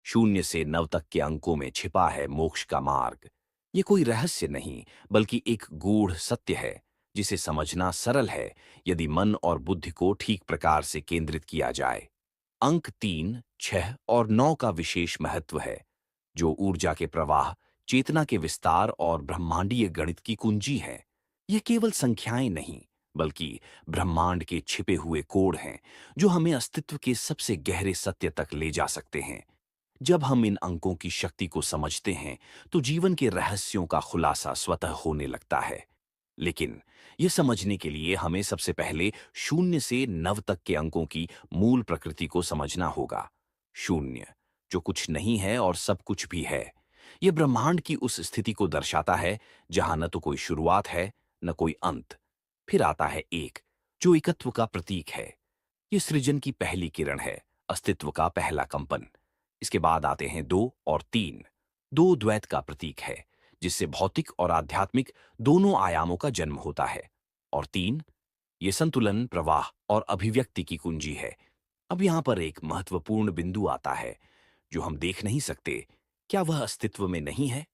शून्य से 9 तक के अंकों में छिपा है मोक्ष का मार्ग। ये कोई रहस्य नहीं, बल्कि एक गूढ़ सत्य है जिसे समझना सरल है यदि मन और बुद्धि को ठीक प्रकार से केंद्रित किया जाए। अंक 3, 6 और 9 का विशेष महत्व है, जो ऊर्जा के प्रवाह, चेतना के विस्तार और ब्रह्मांडीय गणित की कुंजी है। ये केवल संख्याएं नहीं, बल्कि ब्रह्मांड के छिपे हुए कोड हैं, जो हमें अस्तित्व के सबसे गहरे सत्य तक ले जा सकते हैं। जब हम इन अंकों की शक्ति को समझते हैं, तो जीवन के रहस्यों का खुलासा स्वतः होने लगता है। लेकिन यह समझने के लिए हमें सबसे पहले शून्य से 9 तक के अंकों की मूल प्रकृति को समझना होगा। शून्य, जो कुछ नहीं है और सब कुछ भी है। यह ब्रह्मांड की उस स्थिति को दर्शाता है जहां न तो कोई शुरुआत है, न कोई अंत। फिर आता है एक, जो एकत्व का प्रतीक है। यह सृजन की पहली किरण है, अस्तित्व का पहला कंपन। इसके बाद आते हैं दो और तीन। दो द्वैत का प्रतीक है, जिससे भौतिक और आध्यात्मिक दोनों आयामों का जन्म होता है। और तीन, ये संतुलन, प्रवाह और अभिव्यक्ति की कुंजी है। अब यहां पर एक महत्वपूर्ण बिंदु आता है। जो हम देख नहीं सकते, क्या वह अस्तित्व में नहीं है?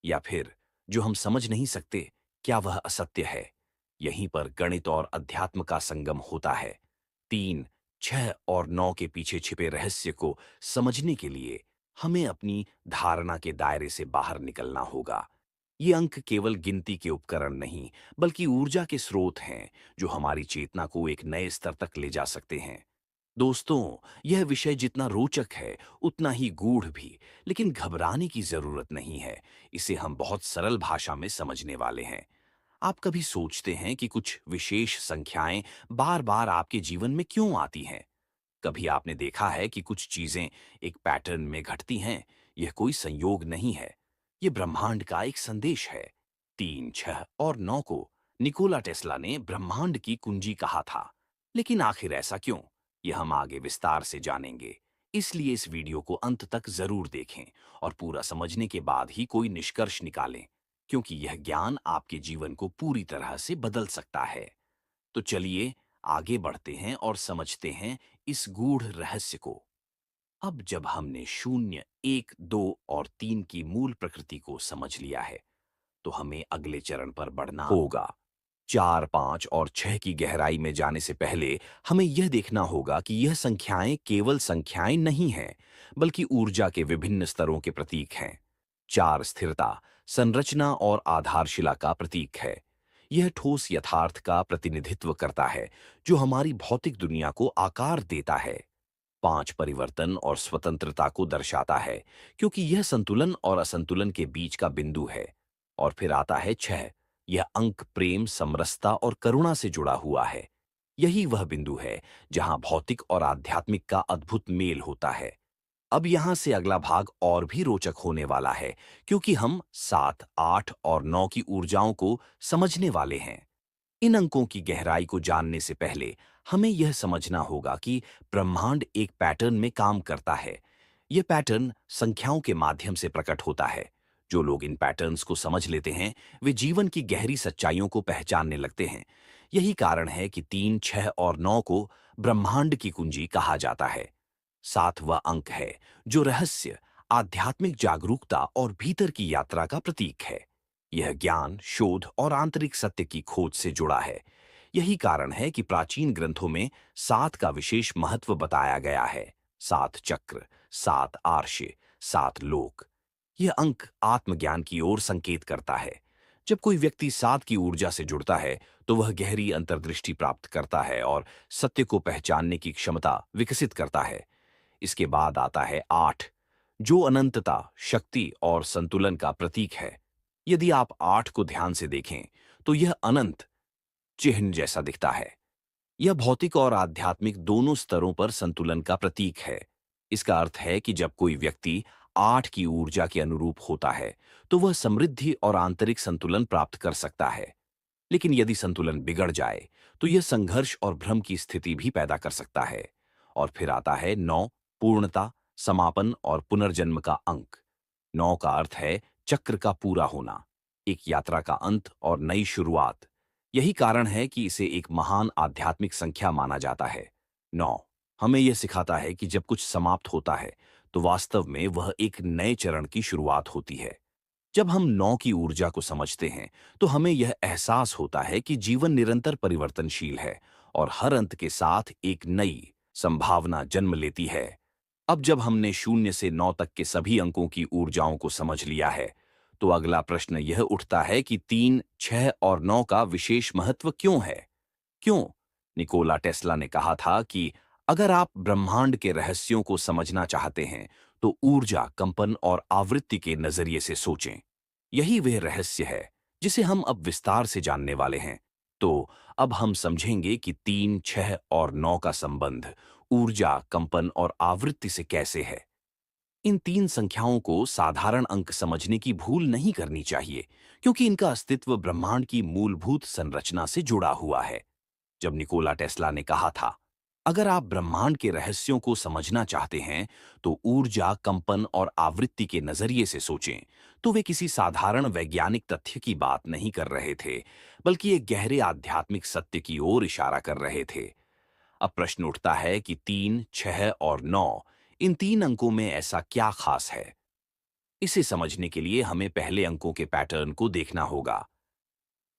या फिर जो हम समझ नहीं सकते, क्या वह असत्य है? यहीं पर गणित और अध्यात्म का संगम होता है। 3, 6 और 9 के पीछे छिपे रहस्य को समझने के लिए हमें अपनी धारणा के दायरे से बाहर निकलना होगा। ये अंक केवल गिनती के उपकरण नहीं, बल्कि ऊर्जा के स्रोत हैं, जो हमारी चेतना को एक नए स्तर तक ले जा सकते हैं। दोस्तों, यह विषय जितना रोचक है, उतना ही गूढ़ भी, लेकिन घबराने की जरूरत नहीं है। इसे हम बहुत सरल भाषा में समझने वाले हैं। आप कभी सोचते हैं कि कुछ विशेष संख्याएं बार-बार आपके जीवन में क्यों आती हैं? कभी आपने देखा है कि कुछ चीजें एक पैटर्न में घटती हैं? यह कोई संयोग नहीं है, यह ब्रह्मांड का एक संदेश है। 3, 6 और 9 को निकोला टेस्ला ने ब्रह्मांड की कुंजी कहा था। लेकिन आखिर ऐसा क्यों? यह हम आगे विस्तार से जानेंगे। इसलिए इस वीडियो को अंत तक जरूर देखें और पूरा समझने के बाद ही कोई निष्कर्ष निकालें, क्योंकि यह ज्ञान आपके जीवन को पूरी तरह से बदल सकता है। तो चलिए आगे बढ़ते हैं और समझते हैं इस गूढ़ रहस्य को। अब जब हमने शून्य, एक, दो और तीन की मूल प्रकृति को समझ लिया है, तो हमें अगले चरण पर बढ़ना होगा। चार, पांच और छह की गहराई में जाने से पहले हमें यह देखना होगा कि यह संख्याएं केवल संख्याएं नहीं हैं, बल्कि ऊर्जा के विभिन्न स्तरों के प्रतीक हैं। चार स्थिरता, संरचना और आधारशिला का प्रतीक है। यह ठोस यथार्थ का प्रतिनिधित्व करता है, जो हमारी भौतिक दुनिया को आकार देता है। पांच परिवर्तन और स्वतंत्रता को दर्शाता है, क्योंकि यह संतुलन और असंतुलन के बीच का बिंदु है। और फिर आता है छह। यह अंक प्रेम, समरसता और करुणा से जुड़ा हुआ है। यही वह बिंदु है जहां भौतिक और आध्यात्मिक का अद्भुत मेल होता है। अब यहां से अगला भाग और भी रोचक होने वाला है, क्योंकि हम सात, आठ और नौ की ऊर्जाओं को समझने वाले हैं। इन अंकों की गहराई को जानने से पहले हमें यह समझना होगा कि ब्रह्मांड एक पैटर्न में काम करता है। यह पैटर्न संख्याओं के माध्यम से प्रकट होता है। जो लोग इन पैटर्न्स को समझ लेते हैं, वे जीवन की गहरी सच्चाइयों को पहचानने लगते हैं। यही कारण है कि तीन, छह और नौ को ब्रह्मांड की कुंजी कहा जाता है। सात वह अंक है जो रहस्य, आध्यात्मिक जागरूकता और भीतर की यात्रा का प्रतीक है। यह ज्ञान, शोध और आंतरिक सत्य की खोज से जुड़ा है। यही कारण है कि प्राचीन ग्रंथों में सात का विशेष महत्व बताया गया है। सात चक्र, सात आर्षे, सात लोक। यह अंक आत्मज्ञान की ओर संकेत करता है। जब कोई व्यक्ति सात की ऊर्जा से जुड़ता है, तो वह गहरी अंतर्दृष्टि प्राप्त करता है और सत्य को पहचानने की क्षमता विकसित करता है। इसके बाद आता है आठ, जो अनंतता, शक्ति और संतुलन का प्रतीक है। यदि आप आठ को ध्यान से देखें, तो यह अनंत चिन्ह जैसा दिखता है। यह भौतिक और आध्यात्मिक दोनों स्तरों पर संतुलन का प्रतीक है। इसका अर्थ है कि जब कोई व्यक्ति आठ की ऊर्जा के अनुरूप होता है, तो वह समृद्धि और आंतरिक संतुलन प्राप्त कर सकता है। लेकिन यदि संतुलन बिगड़ जाए, तो यह संघर्ष और भ्रम की स्थिति भी पैदा कर सकता है। और फिर आता है नौ, पूर्णता, समापन और पुनर्जन्म का अंक। नौ का अर्थ है चक्र का पूरा होना, एक यात्रा का अंत और नई शुरुआत। यही कारण है कि इसे एक महान आध्यात्मिक संख्या माना जाता है। नौ हमें यह सिखाता है कि जब कुछ समाप्त होता है, तो वास्तव में वह एक नए चरण की शुरुआत होती है। जब हम 9 की ऊर्जा को समझते हैं, तो हमें यह एहसास होता है कि जीवन निरंतर परिवर्तनशील है और हर अंत के साथ एक नई संभावना जन्म लेती है। अब जब हमने 0 से 9 तक के सभी अंकों की ऊर्जाओं को समझ लिया है, तो अगला प्रश्न यह उठता है कि 3, 6 और 9 का विशेष महत्व क्यों है? क्यों? निकोला टेस्ला ने कहा था कि अगर आप ब्रह्मांड के रहस्यों को समझना चाहते हैं, तो ऊर्जा, कंपन और आवृत्ति के नजरिए से सोचें। यही वह रहस्य है जिसे हम अब विस्तार से जानने वाले हैं। तो अब हम समझेंगे कि 3, 6 और 9 का संबंध ऊर्जा, कंपन और आवृत्ति से कैसे है। इन 3 संख्याओं को साधारण अंक समझने की भूल नहीं करनी चाहिए, क्योंकि इनका अस्तित्व ब्रह्मांड की मूलभूत संरचना से जुड़ा हुआ है। जब निकोला टेस्ला ने कहा था, अगर आप ब्रह्मांड के रहस्यों को समझना चाहते हैं, तो ऊर्जा, कंपन और आवृत्ति के नजरिए से सोचें, तो वे किसी साधारण वैज्ञानिक तथ्य की बात नहीं कर रहे थे, बल्कि एक गहरे आध्यात्मिक सत्य की ओर इशारा कर रहे थे। अब प्रश्न उठता है कि 3, 6 और 9, इन 3 अंकों में ऐसा क्या खास है? इसे समझने के लिए हमें पहले अंकों के पैटर्न को देखना होगा।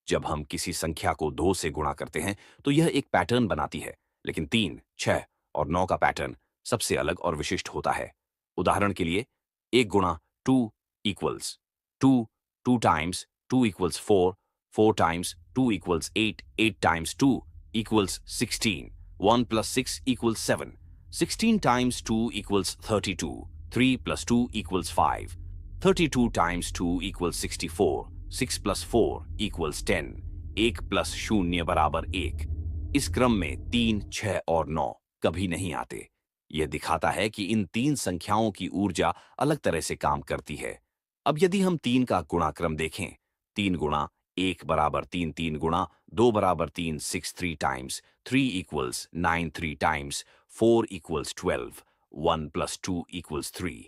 जब हम किसी संख्या को 2 से गुणा करते हैं, तो यह एक पैटर्न बनाती है, लेकिन 3, 6 और 9 का पैटर्न सबसे अलग और विशिष्ट होता है। उदाहरण के लिए, 1 गुणा 2 equals 2, 2 times 2 equals 4, 4 times 2 equals 8, 8 times 2 equals 16, 1 plus 6 equals 7, 16 times 2 equals 32, 3 plus 2 equals 5, 32 times 2 equals 64, 6 plus 4 equals 10, 1 plus 0 बराबर 1। इस क्रम में 3, 6 और 9 कभी नहीं आते। यह दिखाता है कि इन 3 संख्याओं की ऊर्जा अलग तरह से काम करती है। अब यदि हम 3 का गुणाक्रम देखें, 3 गुणा 1 बराबर 3, 3 गुणा 2 बराबर 3, 6 3 times, 3 equals 9 3 times, 4 equals 12, 1 plus 2 equals 3,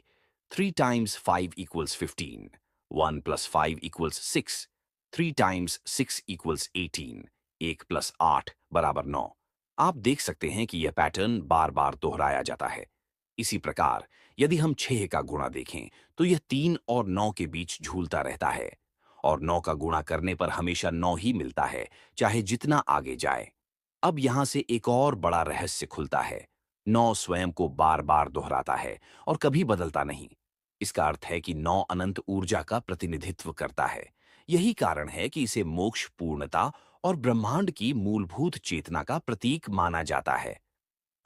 3 times 5 equals 15. 1 plus 5 equals 6. 3 times 6 equals 18. 1 plus 8 बराबर 9। आप देख सकते हैं कि यह पैटर्न बार बार दोहराया जाता है। इसी प्रकार, यदि हम 6 का गुणा देखें, तो यह 3 और 9 के बीच झूलता रहता है। और 9 का गुणा करने पर हमेशा 9 ही मिलता है, चाहे जितना आगे जाए। अब यहां से एक और बड़ा रहस्य खुलता है। 9 स्वयं को बार बार दोहराता है और कभी बदलता नहीं। इसका अर्थ है कि 9 अनंत ऊर्जा का प्रतिनिधित्व करता है। यही कारण है कि इसे मोक्ष, पूर्णता और ब्रह्मांड की मूलभूत चेतना का प्रतीक माना जाता है।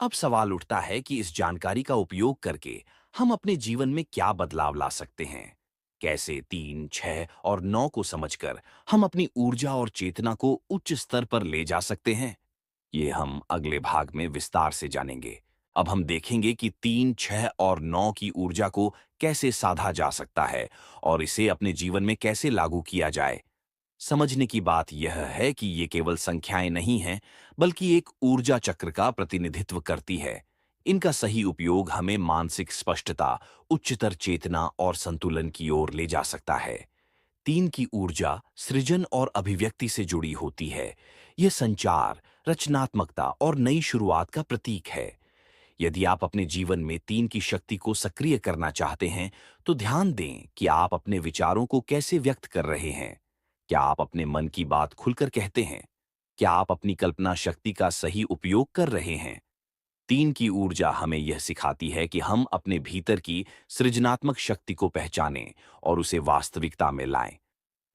अब सवाल उठता है कि इस जानकारी का उपयोग करके हम अपने जीवन में क्या बदलाव ला सकते हैं। कैसे 3, 6 और 9 को समझकर हम अपनी ऊर्जा और चेतना को उच्च स्तर पर ले जा सकते हैं, ये हम अगले भाग में विस्तार से जानेंगे। अब हम देखेंगे कि 3, 6 और 9 की ऊर्जा को कैसे साधा जा सकता है और इसे अपने जीवन में कैसे लागू किया जाए। समझने की बात यह है कि ये केवल संख्याएं नहीं हैं, बल्कि एक ऊर्जा चक्र का प्रतिनिधित्व करती है। इनका सही उपयोग हमें मानसिक स्पष्टता, उच्चतर चेतना और संतुलन की ओर ले जा सकता है। 3 की ऊर्जा सृजन और अभिव्यक्ति से जुड़ी होती है। यह संचार, रचनात्मकता और नई शुरुआत का प्रतीक है। यदि आप अपने जीवन में 3 की शक्ति को सक्रिय करना चाहते हैं, तो ध्यान दें कि आप अपने विचारों को कैसे व्यक्त कर रहे हैं। क्या आप अपने मन की बात खुलकर कहते हैं? क्या आप अपनी कल्पना शक्ति का सही उपयोग कर रहे हैं? 3 की ऊर्जा हमें यह सिखाती है कि हम अपने भीतर की सृजनात्मक शक्ति को पहचानें और उसे वास्तविकता में लाएं।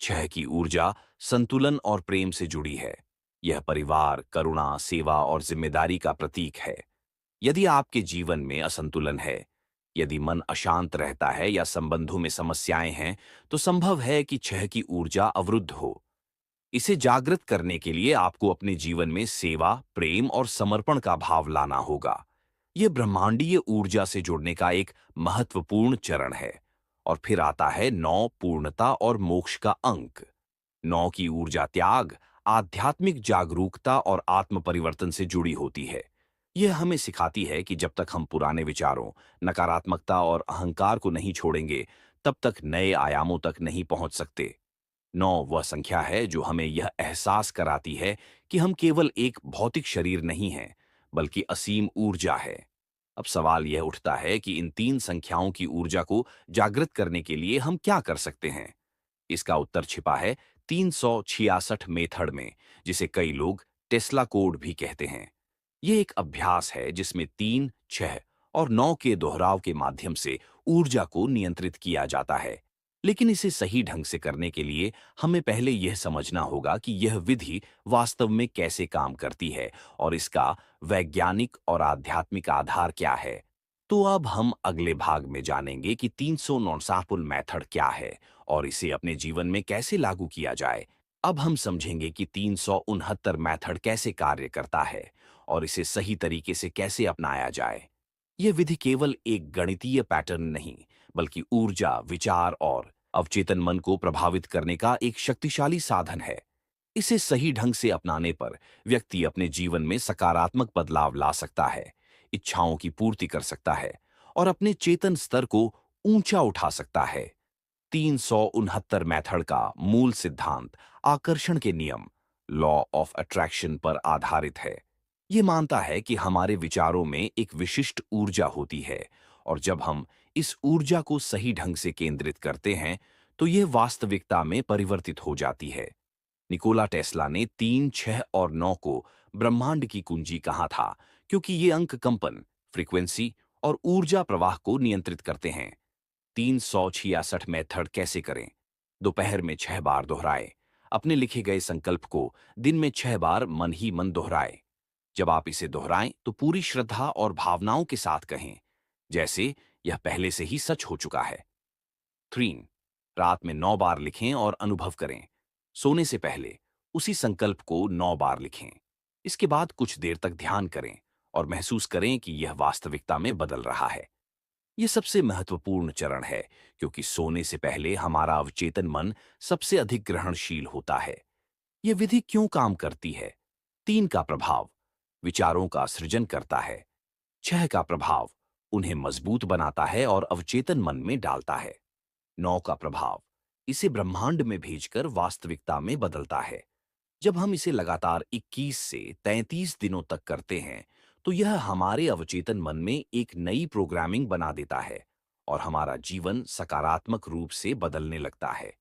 6 की ऊर्जा संतुलन और प्रेम से जुड़ी है। यह परिवार, करुणा, सेवा और जिम्मेदारी का प्रतीक है। यदि आपके जीवन में असंतुलन है, यदि मन अशांत रहता है या संबंधों में समस्याएं हैं, तो संभव है कि 6 की ऊर्जा अवरुद्ध हो। इसे जागृत करने के लिए आपको अपने जीवन में सेवा, प्रेम और समर्पण का भाव लाना होगा। यह ब्रह्मांडीय ऊर्जा से जुड़ने का एक महत्वपूर्ण चरण है। और फिर आता है 9, पूर्णता और मोक्ष का अंक। 9 की ऊर्जा त्याग, आध्यात्मिक जागरूकता और आत्म परिवर्तन से जुड़ी होती है। यह हमें सिखाती है कि जब तक हम पुराने विचारों, नकारात्मकता और अहंकार को नहीं छोड़ेंगे, तब तक नए आयामों तक नहीं पहुंच सकते। 9 वह संख्या है जो हमें यह एहसास कराती है कि हम केवल एक भौतिक शरीर नहीं हैं, बल्कि असीम ऊर्जा है। अब सवाल यह उठता है कि इन तीन संख्याओं की ऊर्जा को जागृत करने के लिए हम क्या कर सकते हैं। इसका उत्तर छिपा है 366 मेथड में, जिसे कई लोग टेस्ला कोड भी कहते हैं। ये एक अभ्यास है जिसमें 3, 6 और 9 के दोहराव के माध्यम से ऊर्जा को नियंत्रित किया जाता है। लेकिन इसे सही ढंग से करने के लिए हमें पहले यह समझना होगा कि यह विधि वास्तव में कैसे काम करती है और इसका वैज्ञानिक और आध्यात्मिक आधार क्या है। तो अब हम अगले भाग में जानेंगे कि 369 मेथड क्या है और इसे अपने जीवन में कैसे लागू किया जाए। अब हम समझेंगे कि 369 मेथड कैसे कार्य करता है और इसे सही तरीके से कैसे अपनाया जाए। यह विधि केवल एक गणितीय पैटर्न नहीं, बल्कि ऊर्जा, विचार और अवचेतन मन को प्रभावित करने का एक शक्तिशाली साधन है। इसे सही ढंग से अपनाने पर व्यक्ति अपने जीवन में सकारात्मक बदलाव ला सकता है, इच्छाओं की पूर्ति कर सकता है और अपने चेतन स्तर को ऊंचा उठा सकता है। 369 मेथड का मूल सिद्धांत आकर्षण के नियम, लॉ ऑफ अट्रैक्शन पर आधारित है। यह मानता है कि हमारे विचारों में एक विशिष्ट ऊर्जा होती है और जब हम इस ऊर्जा को सही ढंग से केंद्रित करते हैं तो यह वास्तविकता में परिवर्तित हो जाती है। निकोला टेस्ला ने 3, 6 और 9 को ब्रह्मांड की कुंजी कहा था, क्योंकि ये अंक कंपन, फ्रीक्वेंसी और ऊर्जा प्रवाह को नियंत्रित करते हैं। 366 मेथड कैसे करें? दोपहर में 6 बार दोहराए। अपने लिखे गए संकल्प को दिन में 6 बार मन ही मन दोहराए। जब आप इसे दोहराएं तो पूरी श्रद्धा और भावनाओं के साथ कहें, जैसे यह पहले से ही सच हो चुका है। 3, रात में 9 बार लिखें और अनुभव करें। सोने से पहले उसी संकल्प को 9 बार लिखें। इसके बाद कुछ देर तक ध्यान करें और महसूस करें कि यह वास्तविकता में बदल रहा है। यह सबसे महत्वपूर्ण चरण है, क्योंकि सोने से पहले हमारा अवचेतन मन सबसे अधिक ग्रहणशील होता है। यह विधि क्यों काम करती है? 3 का प्रभाव विचारों का सृजन करता है। 6 का प्रभाव उन्हें मजबूत बनाता है और अवचेतन मन में डालता है। 9 का प्रभाव इसे ब्रह्मांड में भेजकर वास्तविकता में बदलता है। जब हम इसे लगातार 21 से 33 दिनों तक करते हैं, तो यह हमारे अवचेतन मन में एक नई प्रोग्रामिंग बना देता है और हमारा जीवन सकारात्मक रूप से बदलने लगता है।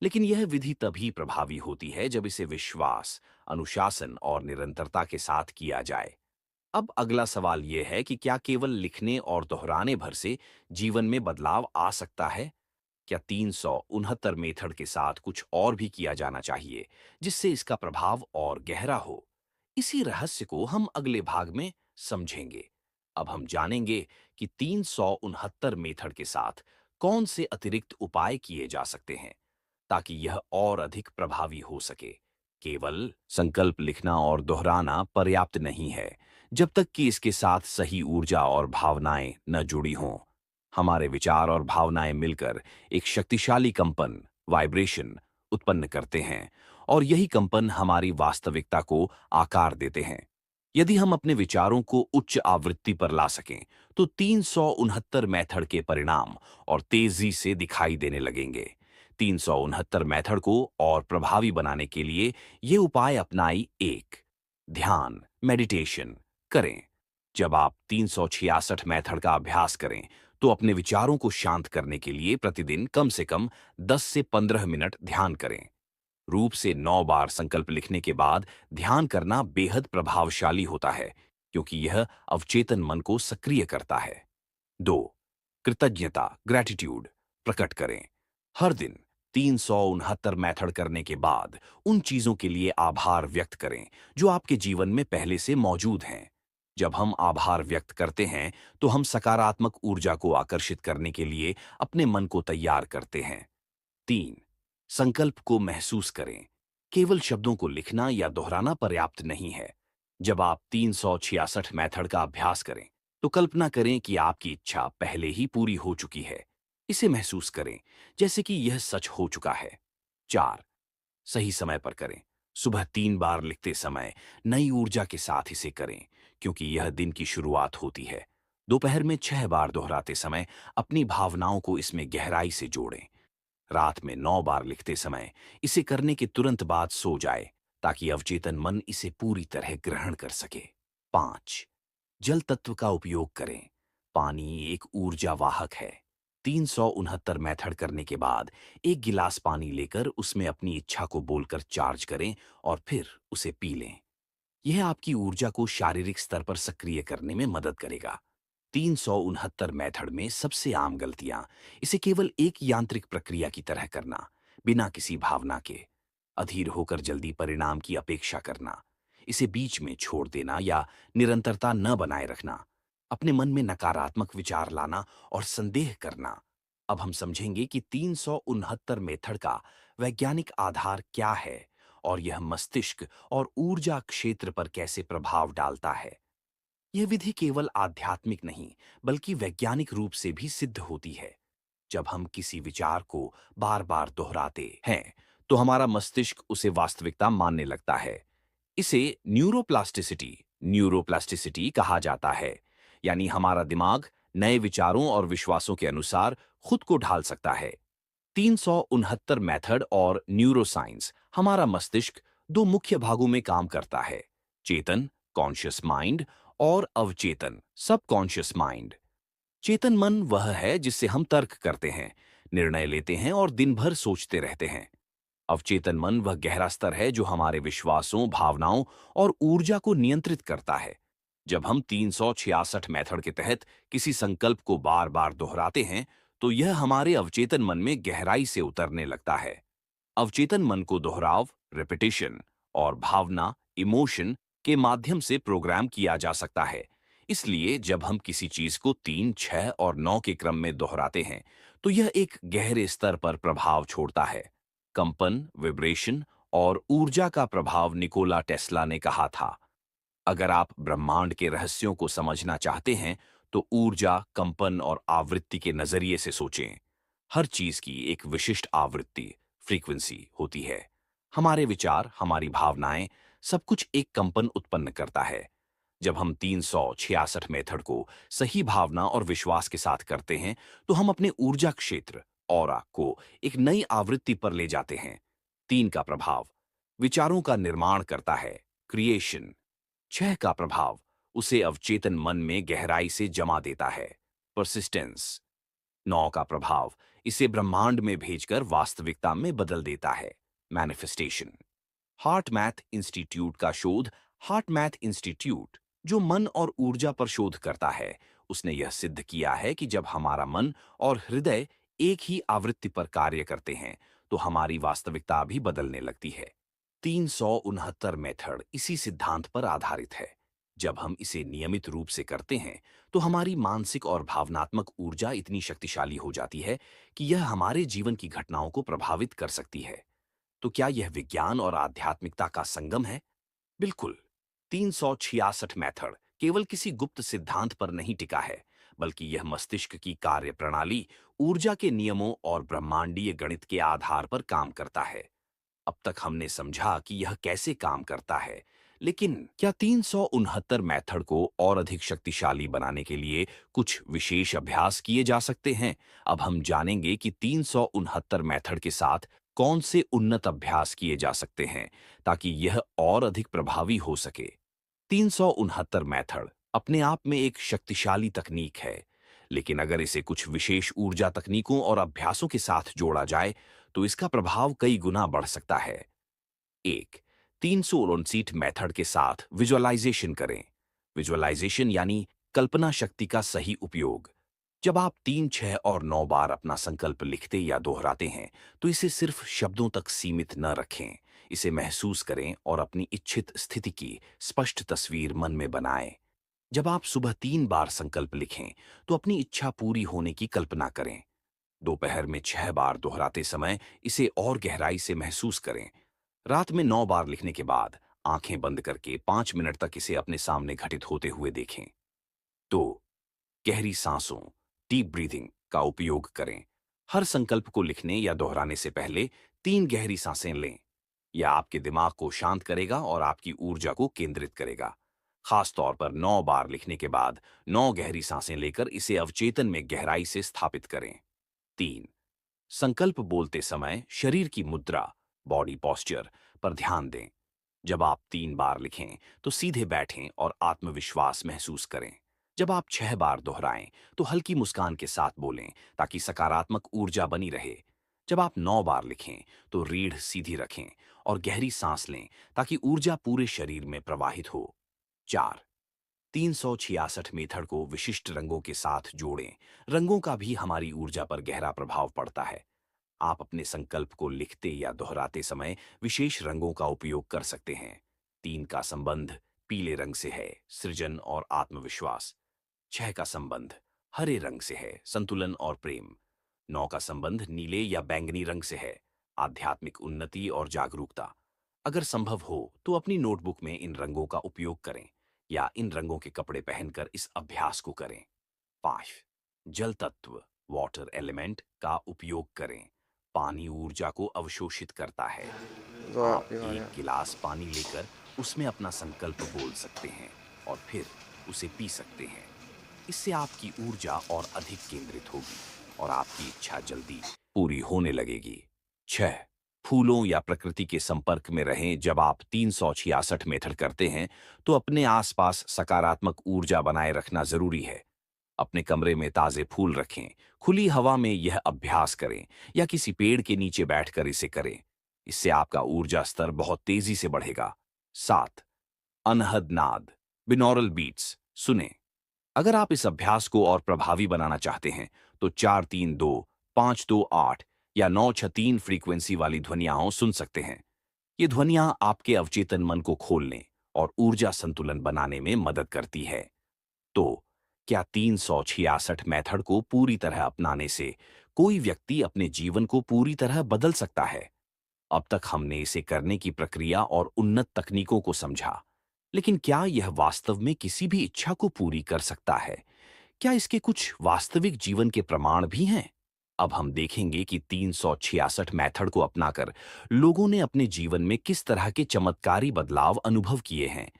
लेकिन यह विधि तभी प्रभावी होती है जब इसे विश्वास, अनुशासन और निरंतरता के साथ किया जाए। अब अगला सवाल यह है कि क्या केवल लिखने और दोहराने भर से जीवन में बदलाव आ सकता है? क्या 369 मेथड के साथ कुछ और भी किया जाना चाहिए, जिससे इसका प्रभाव और गहरा हो? इसी रहस्य को हम अगले भाग में समझेंगे। अब हम जानेंगे कि 369 मेथड के साथ कौन से अतिरिक्त उपाय किए जा सकते हैं, ताकि यह और अधिक प्रभावी हो सके। केवल संकल्प लिखना और दोहराना पर्याप्त नहीं है, जब तक कि इसके साथ सही ऊर्जा और भावनाएं न जुड़ी हों। हमारे विचार और भावनाएं मिलकर एक शक्तिशाली कंपन, वाइब्रेशन उत्पन्न करते हैं और यही कंपन हमारी वास्तविकता को आकार देते हैं। यदि हम अपने विचारों को उच्च आवृत्ति पर ला सकें, तो 369 मेथड के परिणाम और तेजी से दिखाई देने लगेंगे। 369 मेथड को और प्रभावी बनाने के लिए ये उपाय अपनाई। 1, ध्यान, मेडिटेशन करें। जब आप 366 मेथड का अभ्यास करें, तो अपने विचारों को शांत करने के लिए प्रतिदिन कम से कम 10 से 15 मिनट ध्यान करें। रूप से 9 बार संकल्प लिखने के बाद ध्यान करना बेहद प्रभावशाली होता है, क्योंकि यह अवचेतन मन को सक्रिय करता है। 2, कृतज्ञता, ग्रैटिट्यूड प्रकट करें। हर दिन 369 मेथड करने के बाद उन चीजों के लिए आभार व्यक्त करें जो आपके जीवन में पहले से मौजूद हैं। जब हम आभार व्यक्त करते हैं, तो हम सकारात्मक ऊर्जा को आकर्षित करने के लिए अपने मन को तैयार करते हैं। 3, संकल्प को महसूस करें। केवल शब्दों को लिखना या दोहराना पर्याप्त नहीं है। जब आप 366 मेथड का अभ्यास करें, तो कल्पना करें कि आपकी इच्छा पहले ही पूरी हो चुकी है। इसे महसूस करें जैसे कि यह सच हो चुका है। 4, सही समय पर करें। सुबह 3 बार लिखते समय नई ऊर्जा के साथ इसे करें, क्योंकि यह दिन की शुरुआत होती है। दोपहर में 6 बार दोहराते समय अपनी भावनाओं को इसमें गहराई से जोड़ें। रात में 9 बार लिखते समय इसे करने के तुरंत बाद सो जाए, ताकि अवचेतन मन इसे पूरी तरह ग्रहण कर सके। 5, जल तत्व का उपयोग करें। पानी एक ऊर्जा वाहक है। 369 मेथड करने के बाद एक गिलास पानी लेकर उसमें अपनी इच्छा को बोलकर चार्ज करें और फिर उसे पी लें। यह आपकी ऊर्जा को शारीरिक स्तर पर सक्रिय करने में मदद करेगा। 369 मेथड में सबसे आम गलतियां, इसे केवल एक यांत्रिक प्रक्रिया की तरह करना, बिना किसी भावना के, अधीर होकर जल्दी परिणाम की अपेक्षा करना, इसे बीच में छोड़ देना या निरंतरता न बनाए रखना, अपने मन में नकारात्मक विचार लाना और संदेह करना। अब हम समझेंगे कि 369 मेथड का वैज्ञानिक आधार क्या है और यह मस्तिष्क और ऊर्जा क्षेत्र पर कैसे प्रभाव डालता है। यह विधि केवल आध्यात्मिक नहीं, बल्कि वैज्ञानिक रूप से भी सिद्ध होती है। जब हम किसी विचार को बार बार दोहराते हैं, तो हमारा मस्तिष्क उसे वास्तविकता मानने लगता है। इसे न्यूरोप्लास्टिसिटी कहा जाता है, यानी हमारा दिमाग नए विचारों और विश्वासों के अनुसार खुद को ढाल सकता है। 369 मेथड और न्यूरोसाइंस, हमारा मस्तिष्क दो मुख्य भागों में काम करता है: चेतन कॉन्शियस माइंड और अवचेतन सबकॉन्शियस माइंड। चेतन मन वह है जिससे हम तर्क करते हैं, निर्णय लेते हैं और दिन भर सोचते रहते हैं। अवचेतन मन वह गहरा स्तर है जो हमारे विश्वासों, भावनाओं और ऊर्जा को नियंत्रित करता है। जब हम 366 मेथड के तहत किसी संकल्प को बार बार दोहराते हैं, तो यह हमारे अवचेतन मन में गहराई से उतरने लगता है। अवचेतन मन को दोहराव, रिपीटिशन और भावना, इमोशन के माध्यम से प्रोग्राम किया जा सकता है। इसलिए जब हम किसी चीज को 3, 6 और 9 के क्रम में दोहराते हैं, तो यह एक गहरे स्तर पर प्रभाव छोड़ता है। कंपन, विब्रेशन और ऊर्जा का प्रभाव, निकोला टेस्ला ने कहा था। अगर आप ब्रह्मांड के रहस्यों को समझना चाहते हैं, तो ऊर्जा, कंपन और आवृत्ति के नजरिए से सोचें। हर चीज की एक विशिष्ट आवृत्ति, फ्रीक्वेंसी होती है। हमारे विचार, हमारी भावनाएं, सब कुछ एक कंपन उत्पन्न करता है। जब हम 366 मेथड को सही भावना और विश्वास के साथ करते हैं, तो हम अपने ऊर्जा क्षेत्र, ऑरा को एक नई आवृत्ति पर ले जाते हैं। 3 का प्रभाव विचारों का निर्माण करता है, क्रिएशन। 6 का प्रभाव उसे अवचेतन मन में गहराई से जमा देता है, परसिस्टेंस। 9 का प्रभाव इसे ब्रह्मांड में भेजकर वास्तविकता में बदल देता है, मैनिफेस्टेशन। हार्ट मैथ इंस्टीट्यूट का शोध, हार्ट मैथ इंस्टीट्यूट, जो मन और ऊर्जा पर शोध करता है, उसने यह सिद्ध किया है कि जब हमारा मन और हृदय एक ही आवृत्ति पर कार्य करते हैं, तो हमारी वास्तविकता भी बदलने लगती है। 369 मेथड इसी सिद्धांत पर आधारित है। जब हम इसे नियमित रूप से करते हैं, तो हमारी मानसिक और भावनात्मक ऊर्जा इतनी शक्तिशाली हो जाती है कि यह हमारे जीवन की घटनाओं को प्रभावित कर सकती है। तो क्या यह विज्ञान और आध्यात्मिकता का संगम है? बिल्कुल। 366 मेथड केवल किसी गुप्त सिद्धांत पर नहीं टिका है, बल्कि यह मस्तिष्क की कार्य प्रणाली, ऊर्जा के नियमों और ब्रह्मांडीय गणित के आधार पर काम करता है। अब तक हमने समझा कि यह कैसे काम करता है, लेकिन क्या 369 मेथड को और अधिक शक्तिशाली बनाने के लिए कुछ विशेष अभ्यास किए जा सकते हैं? अब हम जानेंगे कि 369 मेथड के साथ कौन से उन्नत अभ्यास किए जा सकते हैं, ताकि यह और अधिक प्रभावी हो सके। 369 मेथड अपने आप में एक शक्तिशाली तकनीक है, लेकिन अगर इसे कुछ विशेष ऊर्जा तकनीकों और अभ्यासों के साथ जोड़ा जाए, तो इसका प्रभाव कई गुना बढ़ सकता है। 1, 369 मेथड के साथ विजुअलाइजेशन करें। विजुअलाइजेशन यानी कल्पना शक्ति का सही उपयोग। जब आप 3, 6 और 9 बार अपना संकल्प लिखते या दोहराते हैं, तो इसे सिर्फ शब्दों तक सीमित न रखें। इसे महसूस करें और अपनी इच्छित स्थिति की स्पष्ट तस्वीर मन में बनाएं। जब आप सुबह 3 बार संकल्प लिखें, तो अपनी इच्छा पूरी होने की कल्पना करें। दोपहर में 6 बार दोहराते समय इसे और गहराई से महसूस करें। रात में 9 बार लिखने के बाद आंखें बंद करके 5 मिनट तक इसे अपने सामने घटित होते हुए देखें। 2, गहरी सांसों, डीप ब्रीथिंग का उपयोग करें। हर संकल्प को लिखने या दोहराने से पहले 3 गहरी सांसें लें। यह आपके दिमाग को शांत करेगा और आपकी ऊर्जा को केंद्रित करेगा। खास तौर पर 9 बार लिखने के बाद 9 गहरी सांसें लेकर इसे अवचेतन में गहराई से स्थापित करें। 3, संकल्प बोलते समय शरीर की मुद्रा, बॉडी पॉस्चर पर ध्यान दें। जब आप 3 बार लिखें, तो सीधे बैठें और आत्मविश्वास महसूस करें। जब आप 6 बार दोहराएं तो हल्की मुस्कान के साथ बोलें ताकि सकारात्मक ऊर्जा बनी रहे। जब आप 9 बार लिखें तो रीढ़ सीधी रखें और गहरी सांस लें ताकि ऊर्जा पूरे शरीर में प्रवाहित हो। 4, 366 मेथड को विशिष्ट रंगों के साथ जोड़ें। रंगों का भी हमारी ऊर्जा पर गहरा प्रभाव पड़ता है। आप अपने संकल्प को लिखते या दोहराते समय विशेष रंगों का उपयोग कर सकते हैं। 3 का संबंध पीले रंग से है, सृजन और आत्मविश्वास। 6 का संबंध हरे रंग से है, संतुलन और प्रेम। 9 का संबंध नीले या बैंगनी रंग से है, आध्यात्मिक उन्नति और जागरूकता। अगर संभव हो तो अपनी नोटबुक में इन रंगों का उपयोग करें या इन रंगों के कपड़े पहनकर इस अभ्यास को करें। 5, जल तत्व वाटर एलिमेंट का उपयोग करें। पानी ऊर्जा को अवशोषित करता है। आप एक गिलास पानी लेकर उसमें अपना संकल्प बोल सकते हैं और फिर उसे पी सकते हैं। इससे आपकी ऊर्जा और अधिक केंद्रित होगी और आपकी इच्छा जल्दी पूरी होने लगेगी। 6, फूलों या प्रकृति के संपर्क में रहें। जब आप 366 मेथड करते हैं तो अपने आसपास सकारात्मक ऊर्जा बनाए रखना जरूरी है। अपने कमरे में ताजे फूल रखें, खुली हवा में यह अभ्यास करें या किसी पेड़ के नीचे बैठकर इसे करें। इससे आपका ऊर्जा स्तर बहुत तेजी से बढ़ेगा। 7, अनहद नाद बिनौरल बीट्स सुने। अगर आप इस अभ्यास को और प्रभावी बनाना चाहते हैं तो 4-3-2, 5-2-8 या 9-6-3 फ्रीक्वेंसी वाली ध्वनियाओं सुन सकते हैं। ये ध्वनियां आपके अवचेतन मन को खोलने और ऊर्जा संतुलन बनाने में मदद करती है। तो क्या 366 मेथड को पूरी तरह अपनाने से कोई व्यक्ति अपने जीवन को पूरी तरह बदल सकता है? अब तक हमने इसे करने की प्रक्रिया और उन्नत तकनीकों को समझा, लेकिन क्या यह वास्तव में किसी भी इच्छा को पूरी कर सकता है? क्या इसके कुछ वास्तविक जीवन के प्रमाण भी हैं? अब हम देखेंगे कि 366 मेथड को अपनाकर लोगों ने अपने जीवन में किस तरह के चमत्कारी बदलाव अनुभव किए हैं।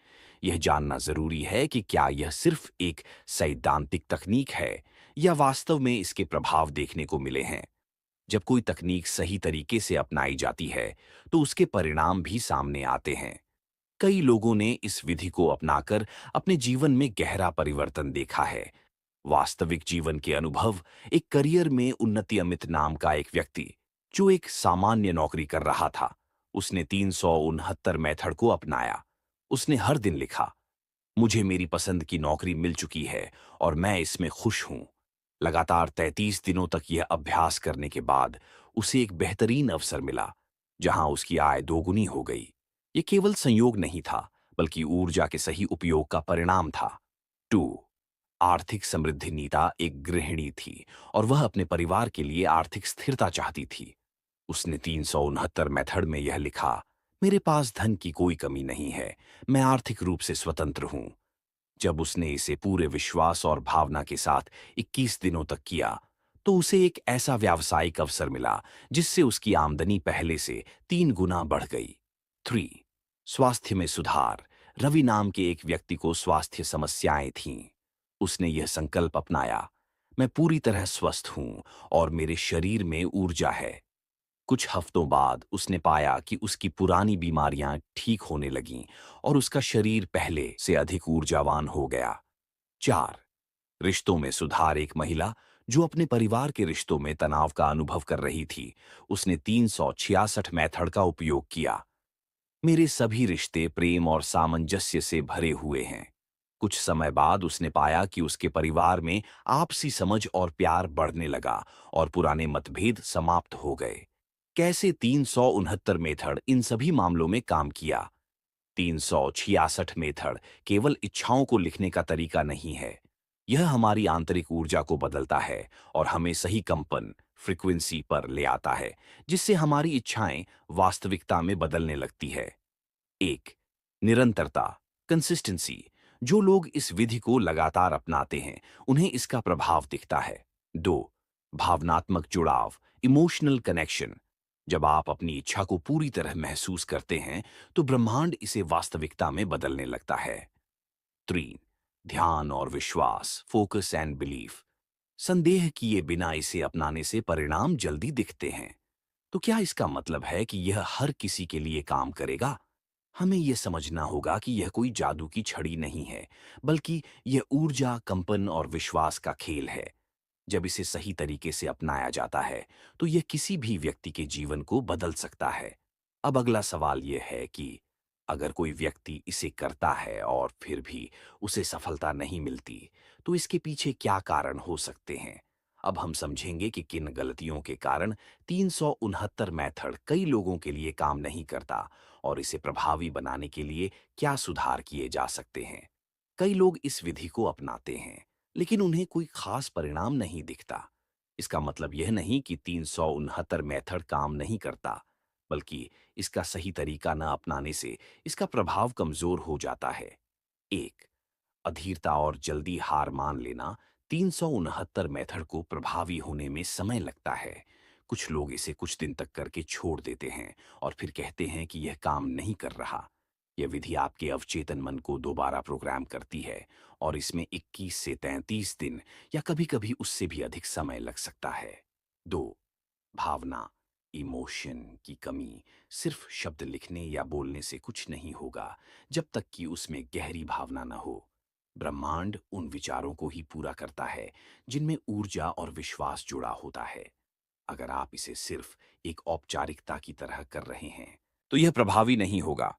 यह जानना जरूरी है कि क्या यह सिर्फ एक सैद्धांतिक तकनीक है या वास्तव में इसके प्रभाव देखने को मिले हैं। जब कोई तकनीक सही तरीके से अपनाई जाती है तो उसके परिणाम भी सामने आते हैं। कई लोगों ने इस विधि को अपनाकर अपने जीवन में गहरा परिवर्तन देखा है। वास्तविक जीवन के अनुभव एक करियर में उन्नति अमित नाम का एक व्यक्ति जो एक सामान्य नौकरी कर रहा था, उसने 369 मेथड को अपनाया। उसने हर दिन लिखा, मुझे मेरी पसंद की नौकरी मिल चुकी है और मैं इसमें खुश हूं। लगातार 33 दिनों तक यह अभ्यास करने के बाद उसे एक बेहतरीन अवसर मिला जहां उसकी आय दोगुनी हो गई। ये केवल संयोग नहीं था बल्कि ऊर्जा के सही उपयोग का परिणाम था। 2, आर्थिक समृद्धि नीता एक गृहिणी थी और वह अपने परिवार के लिए आर्थिक स्थिरता चाहती थी। उसने 369 मेथड में यह लिखा, मेरे पास धन की कोई कमी नहीं है, मैं आर्थिक रूप से स्वतंत्र हूं। जब उसने इसे पूरे विश्वास और भावना के साथ 21 दिनों तक किया तो उसे एक ऐसा व्यावसायिक अवसर मिला जिससे उसकी आमदनी पहले से 3 गुना बढ़ गई। 3, स्वास्थ्य में सुधार। रवि नाम के एक व्यक्ति को स्वास्थ्य समस्याएं थीं। उसने यह संकल्प अपनाया, मैं पूरी तरह स्वस्थ हूं और मेरे शरीर में ऊर्जा है। कुछ हफ्तों बाद उसने पाया कि उसकी पुरानी बीमारियां ठीक होने लगीं और उसका शरीर पहले से अधिक ऊर्जावान हो गया। 4, रिश्तों में सुधार। एक महिला जो अपने परिवार के रिश्तों में तनाव का अनुभव कर रही थी, उसने 366 मेथड का उपयोग किया। मेरे सभी रिश्ते प्रेम और सामंजस्य से भरे हुए हैं। कुछ समय बाद उसने पाया कि उसके परिवार में आपसी समझ और प्यार बढ़ने लगा और पुराने मतभेद समाप्त हो गए। कैसे 369 मेथड इन सभी मामलों में काम किया? 366 मेथड केवल इच्छाओं को लिखने का तरीका नहीं है। यह हमारी आंतरिक ऊर्जा को बदलता है और हमें सही कंपन फ्रीक्वेंसी पर ले आता है, जिससे हमारी इच्छाएं वास्तविकता में बदलने लगती है। 1, निरंतरता कंसिस्टेंसी। जो लोग इस विधि को लगातार अपनाते हैं उन्हें इसका प्रभाव दिखता है। 2, भावनात्मक जुड़ाव इमोशनल कनेक्शन। जब आप अपनी इच्छा को पूरी तरह महसूस करते हैं तो ब्रह्मांड इसे वास्तविकता में बदलने लगता है। 3, ध्यान और विश्वास फोकस एंड बिलीफ। संदेह किए बिना इसे अपनाने से परिणाम जल्दी दिखते हैं। तो क्या इसका मतलब है कि यह हर किसी के लिए काम करेगा? हमें यह समझना होगा कि यह कोई जादू की छड़ी नहीं है, बल्कि यह ऊर्जा, कंपन और विश्वास का खेल है। जब इसे सही तरीके से अपनाया जाता है, तो यह किसी भी व्यक्ति के जीवन को बदल सकता है। अब अगला सवाल यह है कि अगर कोई व्यक्ति इसे करता है और फिर भी उसे सफलता नहीं मिलती, तो इसके पीछे क्या कारण हो सकते हैं? अब हम समझेंगे कि किन गलतियों के कारण 369 मेथड कई लोगों के लिए काम नहीं करता और इसे प्रभावी बनाने के लिए क्या सुधार किए जा सकते हैं। कई लोग इस विधि को अपनाते हैं, लेकिन उन्हें कोई खास परिणाम नहीं दिखता। इसका मतलब यह नहीं कि 369 मेथड काम नहीं करता, बल्कि इसका सही तरीका न अपनाने से इसका प्रभाव कमजोर हो जाता है। एक, अधीरता और जल्दी हार मान लेना। 369 मेथड को प्रभावी होने में समय लगता है। कुछ लोग इसे कुछ दिन तक करके छोड़ देते हैं और फिर कहते हैं कि यह काम नहीं कर रहा। यह विधि आपके अवचेतन मन को दोबारा प्रोग्राम करती है और इसमें 21 से 33 दिन या कभी-कभी उससे भी अधिक समय लग सकता है। दो, भावना, इमोशन की कमी। सिर्फ शब्द लिखने या बोलने से कुछ नहीं होगा, जब तक कि उसमें गहरी भावना न हो। ब्रह्मांड उन विचारों को ही पूरा करता है जिनमें ऊर्जा और विश्वास जुड़ा होता है। अगर आप इसे सिर्फ एक औपचारिकता की तरह कर रहे हैं, तो यह प्रभावी नहीं होगा।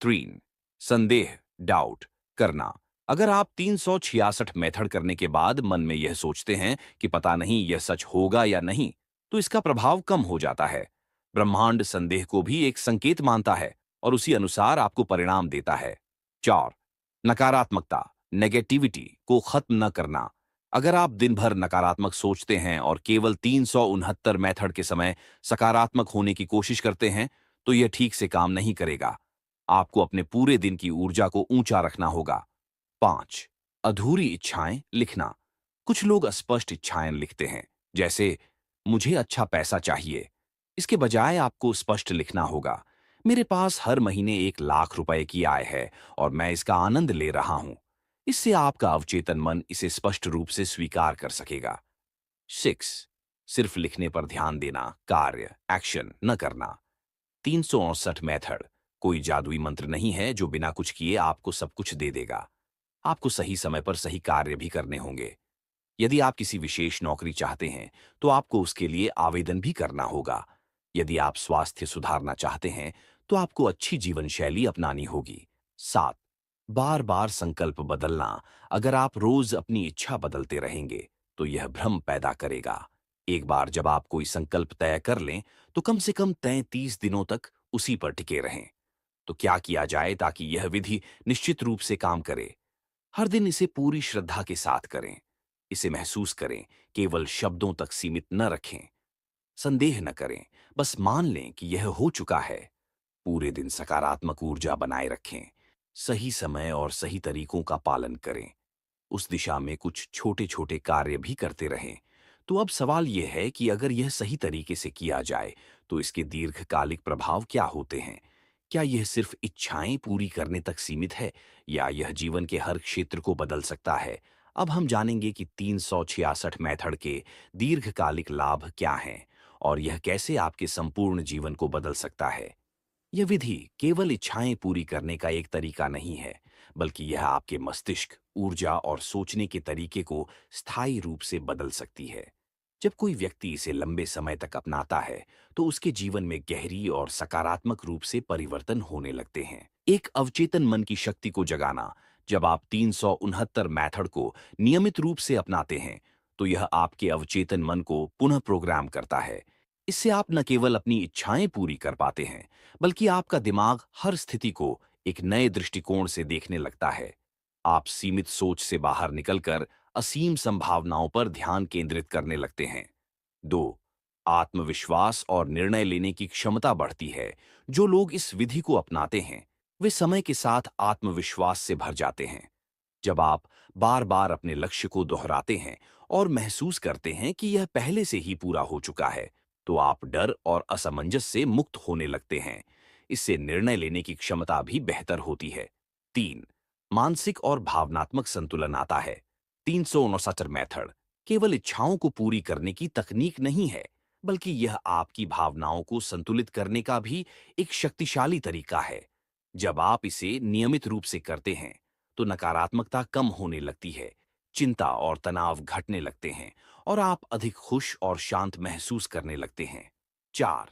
3, संदेह, डाउट करना। अगर आप 366 मेथड करने के बाद मन में यह सोचते हैं कि पता नहीं यह सच होगा या नहीं, तो इसका प्रभाव कम हो जाता है। ब्रह्मांड संदेह को भी एक संकेत मानता है और उसी अनुसार आपको परिणाम देता है। 4, नकारात्मकता, नेगेटिविटी को खत्म न करना। अगर आप दिन भर नकारात्मक सोचते हैं और केवल 369 मेथड के समय सकारात्मक होने की कोशिश करते हैं, तो यह ठीक से काम नहीं करेगा। आपको अपने पूरे दिन की ऊर्जा को ऊंचा रखना होगा। 5, अधूरी इच्छाएं लिखना। कुछ लोग अस्पष्ट इच्छाएं लिखते हैं, जैसे मुझे अच्छा पैसा चाहिए। इसके बजाय आपको स्पष्ट लिखना होगा, मेरे पास हर महीने 1 लाख रुपए की आय है और मैं इसका आनंद ले रहा हूं। इससे आपका अवचेतन मन इसे स्पष्ट रूप से स्वीकार कर सकेगा। 6, सिर्फ लिखने पर ध्यान देना, कार्य एक्शन न करना। 369 मेथड कोई जादुई मंत्र नहीं है जो बिना कुछ किए आपको सब कुछ दे देगा। आपको सही समय पर सही कार्य भी करने होंगे। यदि आप किसी विशेष नौकरी चाहते हैं, तो आपको उसके लिए आवेदन भी करना होगा। यदि आप स्वास्थ्य सुधारना चाहते हैं, तो आपको अच्छी जीवन शैली अपनानी होगी। 7, बार बार संकल्प बदलना। अगर आप रोज अपनी इच्छा बदलते रहेंगे, तो यह भ्रम पैदा करेगा। एक बार जब आप कोई संकल्प तय कर लें, तो कम से कम 33 दिनों तक उसी पर टिके रहें। तो क्या किया जाए ताकि यह विधि निश्चित रूप से काम करे? हर दिन इसे पूरी श्रद्धा के साथ करें। इसे महसूस करें, केवल शब्दों तक सीमित न रखें। संदेह न करें, बस मान लें कि यह हो चुका है। पूरे दिन सकारात्मक ऊर्जा बनाए रखें। सही समय और सही तरीकों का पालन करें। उस दिशा में कुछ छोटे-छोटे कार्य भी करते रहें। तो अब सवाल यह है कि अगर यह सही तरीके से किया जाए, तो इसके दीर्घकालिक प्रभाव क्या होते हैं? क्या यह सिर्फ इच्छाएं पूरी करने तक सीमित है या यह जीवन के हर क्षेत्र को बदल सकता है? अब हम जानेंगे कि 366 मेथड के दीर्घकालिक लाभ क्या हैं और यह कैसे आपके संपूर्ण जीवन को बदल सकता है। यह विधि केवल इच्छाएं पूरी करने का एक तरीका नहीं है, बल्कि यह आपके मस्तिष्क, ऊर्जा और सोचने के तरीके को स्थायी रूप से बदल सकती है। जब कोई व्यक्ति इसे लंबे समय तक अपनाता है, तो उसके जीवन में गहरी और सकारात्मक रूप से परिवर्तन होने लगते हैं। एक अवचेतन मन की शक्ति को जगाना। जब आप 369 मेथड को नियमित रूप से अपनाते हैं, तो यह आपके अवचेतन मन को पुनः प्रोग्राम करता है। इससे आप न केवल अपनी इच्छाएं पूरी कर पाते हैं, बल्कि आपका दिमाग हर स्थिति को एक नए दृष्टिकोण से देखने लगता है। आप सीमित सोच से बाहर निकलकर असीम संभावनाओं पर ध्यान केंद्रित करने लगते हैं। 2, आत्मविश्वास और निर्णय लेने की क्षमता बढ़ती है। जो लोग इस विधि को अपनाते हैं, वे समय के साथ आत्मविश्वास से भर जाते हैं। जब आप बार बार अपने लक्ष्य को दोहराते हैं और महसूस करते हैं कि यह पहले से ही पूरा हो चुका है, तो आप डर और असमंजस से मुक्त होने लगते हैं। इससे निर्णय लेने की क्षमता भी बेहतर होती है। 3, मानसिक और भावनात्मक संतुलन आता है। 369 मेथड केवल इच्छाओं को पूरी करने की तकनीक नहीं है, बल्कि यह आपकी भावनाओं को संतुलित करने का भी एक शक्तिशाली तरीका है। जब आप इसे नियमित रूप से करते हैं, तो नकारात्मकता कम होने लगती है, चिंता और तनाव घटने लगते हैं और आप अधिक खुश और शांत महसूस करने लगते हैं। 4.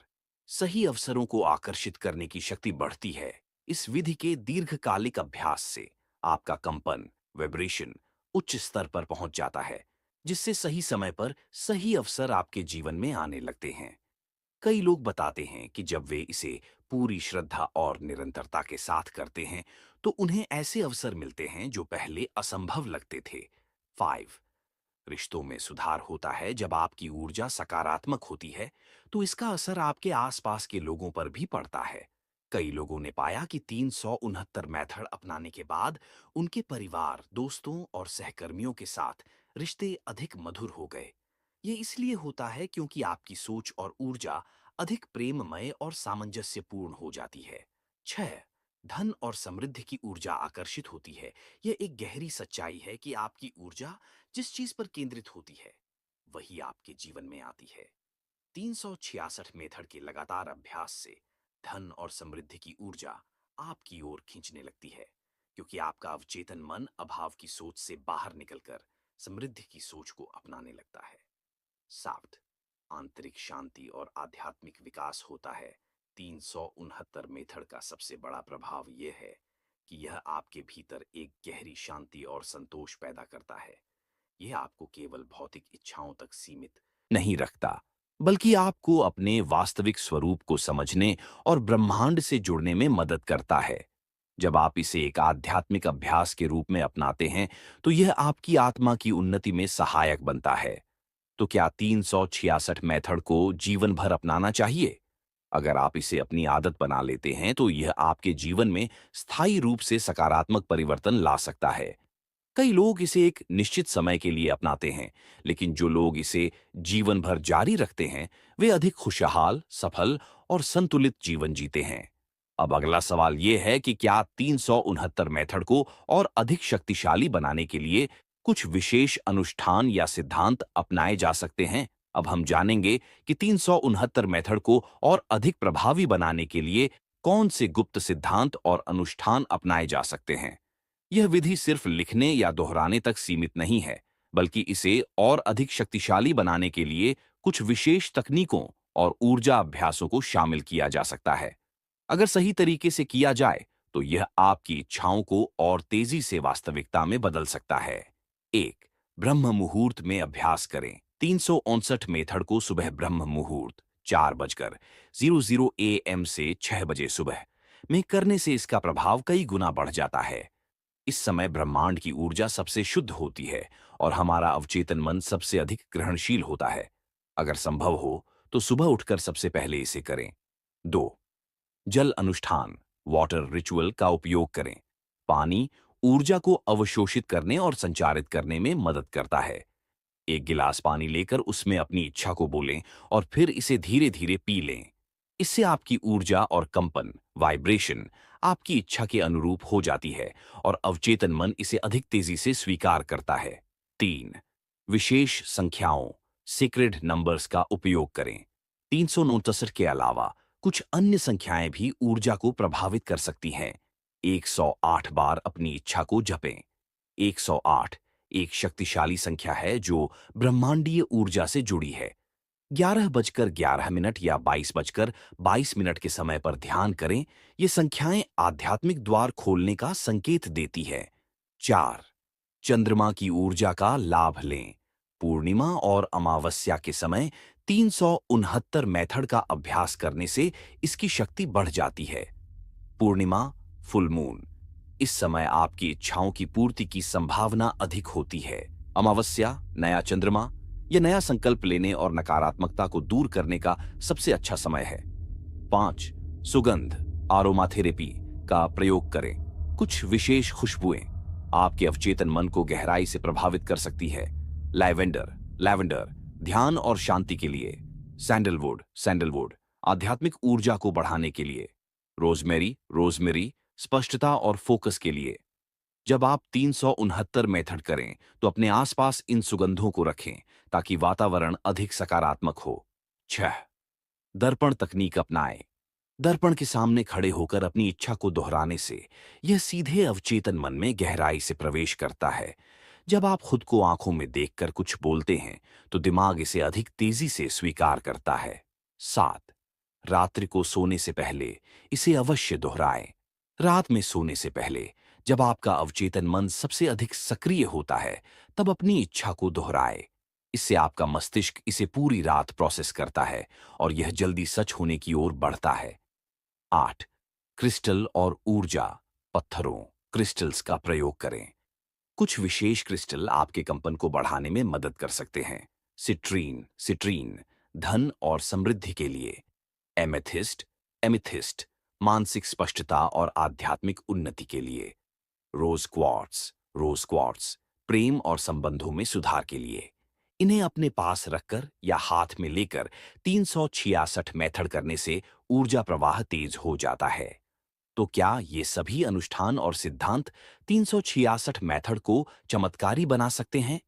सही अवसरों को आकर्षित करने की शक्ति बढ़ती है। इस विधि के दीर्घकालिक अभ्यास से आपका कंपन, वाइब्रेशन उच्च स्तर पर पहुंच जाता है, जिससे सही समय पर सही अवसर आपके जीवन में आने लगते हैं। कई लोग बताते हैं कि जब वे इसे पूरी श्रद्धा और निरंतरता के साथ करते हैं, तो उन्हें ऐसे अवसर मिलते हैं जो पहले असंभव लगते थे। 5. रिश्तों में सुधार होता है। जब आपकी ऊर्जा सकारात्मक होती है, तो इसका असर आपके आसपास के लोगों पर भी पड़ता है। कई लोगों ने पाया कि 369 मेथड अपनाने के बाद उनके परिवार, दोस्तों और सहकर्मियों के साथ रिश्ते अधिक मधुर हो गए। ये इसलिए होता है क्योंकि आपकी सोच और ऊर्जा अधिक प्रेममय और सामंजस्यपूर्ण हो जाती है। 6. धन और समृद्धि की ऊर्जा आकर्षित होती है। यह एक गहरी सच्चाई है कि आपकी ऊर्जा जिस चीज पर केंद्रित होती है, वही आपके जीवन में आती है। 366 मेथड के लगातार अभ्यास से धन और समृद्धि की ऊर्जा आपकी ओर खींचने लगती है, क्योंकि आपका अवचेतन मन अभाव की सोच से बाहर निकलकर समृद्धि की सोच को अपनाने लगता है। 7. आंतरिक शांति और आध्यात्मिक विकास होता है। 369 मेथड का सबसे बड़ा प्रभाव यह है कि यह आपके भीतर एक गहरी शांति और संतोष पैदा करता है। यह आपको केवल भौतिक इच्छाओं तक सीमित नहीं रखता, बल्कि आपको अपने वास्तविक स्वरूप को समझने और ब्रह्मांड से जुड़ने में मदद करता है। जब आप इसे एक आध्यात्मिक अभ्यास के रूप में अपनाते हैं, तो यह आपकी आत्मा की उन्नति में सहायक बनता है। तो क्या 366 मेथड को जीवन भर अपनाना चाहिए? अगर आप इसे अपनी आदत बना लेते हैं, तो यह आपके जीवन में स्थायी रूप से सकारात्मक परिवर्तन ला सकता है। कई लोग इसे एक निश्चित समय के लिए अपनाते हैं, लेकिन जो लोग इसे जीवन भर जारी रखते हैं, वे अधिक खुशहाल, सफल और संतुलित जीवन जीते हैं। अब अगला सवाल यह है कि क्या 369 मेथड को और अधिक शक्तिशाली बनाने के लिए कुछ विशेष अनुष्ठान या सिद्धांत अपनाए जा सकते हैं? अब हम जानेंगे कि 369 मेथड को और अधिक प्रभावी बनाने के लिए कौन से गुप्त सिद्धांत और अनुष्ठान अपनाए जा सकते हैं। यह विधि सिर्फ लिखने या दोहराने तक सीमित नहीं है, बल्कि इसे और अधिक शक्तिशाली बनाने के लिए कुछ विशेष तकनीकों और ऊर्जा अभ्यासों को शामिल किया जा सकता है। अगर सही तरीके से किया जाए, तो यह आपकी इच्छाओं को और तेजी से वास्तविकता में बदल सकता है। 1. ब्रह्म मुहूर्त में अभ्यास करें। 359 मेथड को सुबह ब्रह्म मुहूर्त 4:00 AM से 6 बजे सुबह में करने से इसका प्रभाव कई गुना बढ़ जाता है। इस समय ब्रह्मांड की ऊर्जा सबसे शुद्ध होती है और हमारा अवचेतन मन सबसे अधिक ग्रहणशील होता है। अगर संभव हो, तो सुबह उठकर सबसे पहले इसे करें। 2. जल अनुष्ठान वाटर रिचुअल का उपयोग करें। पानी ऊर्जा को अवशोषित करने और संचारित करने में मदद करता है। एक गिलास पानी लेकर उसमें अपनी इच्छा को बोलें और फिर इसे धीरे धीरे पी लें। इससे आपकी ऊर्जा और कंपन वाइब्रेशन आपकी इच्छा के अनुरूप हो जाती है और अवचेतन मन इसे अधिक तेजी से स्वीकार करता है। 3. विशेष संख्याओं सीक्रेट नंबर्स का उपयोग करें। 369 के अलावा कुछ अन्य संख्याएं भी ऊर्जा को प्रभावित कर सकती हैं। 108 बार अपनी इच्छा को जपें। 108 एक शक्तिशाली संख्या है जो ब्रह्मांडीय ऊर्जा से जुड़ी है। 11:11 या 22:22 के समय पर ध्यान करें। ये संख्याएं आध्यात्मिक द्वार खोलने का संकेत देती है। 4. चंद्रमा की ऊर्जा का लाभ लें। पूर्णिमा और अमावस्या के समय 369 मेथड का अभ्यास करने से इसकी शक्ति बढ़ जाती है। पूर्णिमा फुल मून, इस समय आपकी इच्छाओं की पूर्ति की संभावना अधिक होती है। अमावस्या नया चंद्रमा, यह नया संकल्प लेने और नकारात्मकता को दूर करने का सबसे अच्छा समय है। 5. सुगंध आरोमा थेरेपी का प्रयोग करें। कुछ विशेष खुशबुएं आपके अवचेतन मन को गहराई से प्रभावित कर सकती है। लैवेंडर लैवेंडर ध्यान और शांति के लिए। सैंडलवुड सैंडलवुड आध्यात्मिक ऊर्जा को बढ़ाने के लिए। रोजमेरी रोजमेरी स्पष्टता और फोकस के लिए। जब आप 369 मेथड करें, तो अपने आसपास इन सुगंधों को रखें ताकि वातावरण अधिक सकारात्मक हो। 6. दर्पण तकनीक अपनाएं। दर्पण के सामने खड़े होकर अपनी इच्छा को दोहराने से यह सीधे अवचेतन मन में गहराई से प्रवेश करता है। जब आप खुद को आंखों में देखकर कुछ बोलते हैं तो दिमाग इसे अधिक तेजी से स्वीकार करता है। 7, रात्रि को सोने से पहले इसे अवश्य दोहराएं। रात में सोने से पहले जब आपका अवचेतन मन सबसे अधिक सक्रिय होता है, तब अपनी इच्छा को दोहराएं। इससे आपका मस्तिष्क इसे पूरी रात प्रोसेस करता है और यह जल्दी सच होने की ओर बढ़ता है। 8, क्रिस्टल और ऊर्जा, पत्थरों, क्रिस्टल्स का प्रयोग करें। कुछ विशेष क्रिस्टल आपके कंपन को बढ़ाने में मदद कर सकते हैं। सिट्रीन सिट्रीन धन और समृद्धि के लिए। एमेथिस्ट एमिथिस्ट मानसिक स्पष्टता और आध्यात्मिक उन्नति के लिए। रोज क्वार्ट्स प्रेम और संबंधों में सुधार के लिए। इन्हें अपने पास रखकर या हाथ में लेकर 366 मेथड करने से ऊर्जा प्रवाह तेज हो जाता है। तो क्या ये सभी अनुष्ठान और सिद्धांत 366 मेथड को चमत्कारी बना सकते हैं?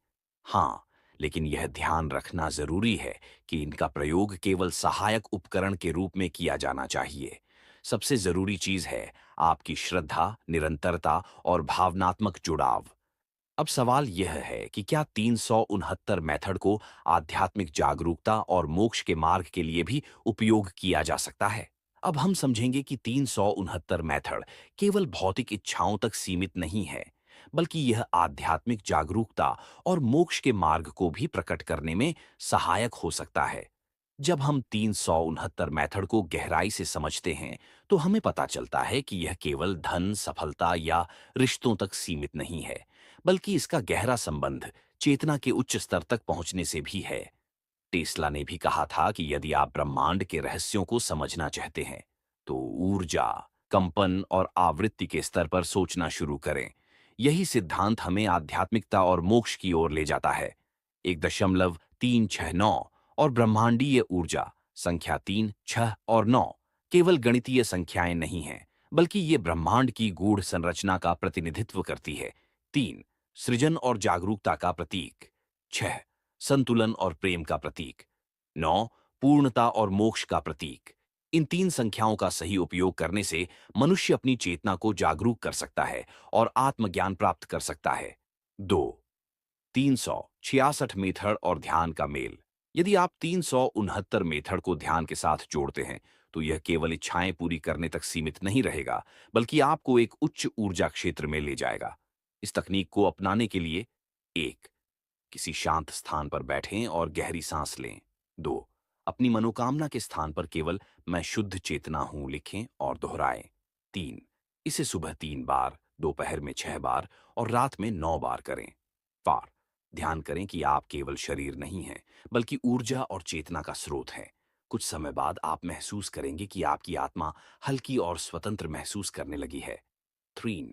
हाँ, लेकिन यह ध्यान रखना जरूरी है कि इनका प्रयोग केवल सहायक उपकरण के रूप में किया जाना चाहिए। सबसे जरूरी चीज है आपकी श्रद्धा, निरंतरता और भावनात्मक जुड़ाव। अब सवाल यह है कि क्या 369 मेथड को आध्यात्मिक जागरूकता और मोक्ष के मार्ग के लिए भी उपयोग किया जा सकता है? अब हम समझेंगे कि 369 मेथड केवल भौतिक इच्छाओं तक सीमित नहीं है, बल्कि यह आध्यात्मिक जागरूकता और मोक्ष के मार्ग को भी प्रकट करने में सहायक हो सकता है। जब हम 369 मेथड को गहराई से समझते हैं, तो हमें पता चलता है कि यह केवल धन, सफलता या रिश्तों तक सीमित नहीं है, बल्कि इसका गहरा संबंध चेतना के उच्च स्तर तक पहुंचने से भी है। टेस्ला ने भी कहा था कि यदि आप ब्रह्मांड के रहस्यों को समझना चाहते हैं, तो ऊर्जा, कंपन और आवृत्ति के स्तर पर सोचना शुरू करें। यही सिद्धांत हमें आध्यात्मिकता और मोक्ष की ओर ले जाता है। 1.369 और ब्रह्मांडीय ऊर्जा संख्या 3, 6 और 9 केवल गणितीय संख्याएं नहीं हैं, बल्कि ये ब्रह्मांड की गूढ़ संरचना का प्रतिनिधित्व करती है। 3, सृजन और जागरूकता का प्रतीक। 6, संतुलन और प्रेम का प्रतीक। 9, पूर्णता और मोक्ष का प्रतीक। इन 3 संख्याओं का सही उपयोग करने से मनुष्य अपनी चेतना को जागरूक कर सकता है और आत्मज्ञान प्राप्त कर सकता है। 2, 366 मेथड और ध्यान का मेल। यदि आप 369 मेथड को ध्यान के साथ जोड़ते हैं, तो यह केवल इच्छाएं पूरी करने तक सीमित नहीं रहेगा, बल्कि आपको एक उच्च ऊर्जा क्षेत्र में ले जाएगा। इस तकनीक को अपनाने के लिए: 1, किसी शांत स्थान पर बैठें और गहरी सांस लें। 2, अपनी मनोकामना के स्थान पर केवल "मैं शुद्ध चेतना हूं" लिखें और दोहराएं। 3, इसे सुबह 3 बार, दोपहर में 6 बार और रात में 9 बार करें। 4, ध्यान करें कि आप केवल शरीर नहीं हैं, बल्कि ऊर्जा और चेतना का स्रोत हैं। कुछ समय बाद आप महसूस करेंगे कि आपकी आत्मा हल्की और स्वतंत्र महसूस करने लगी है। 3,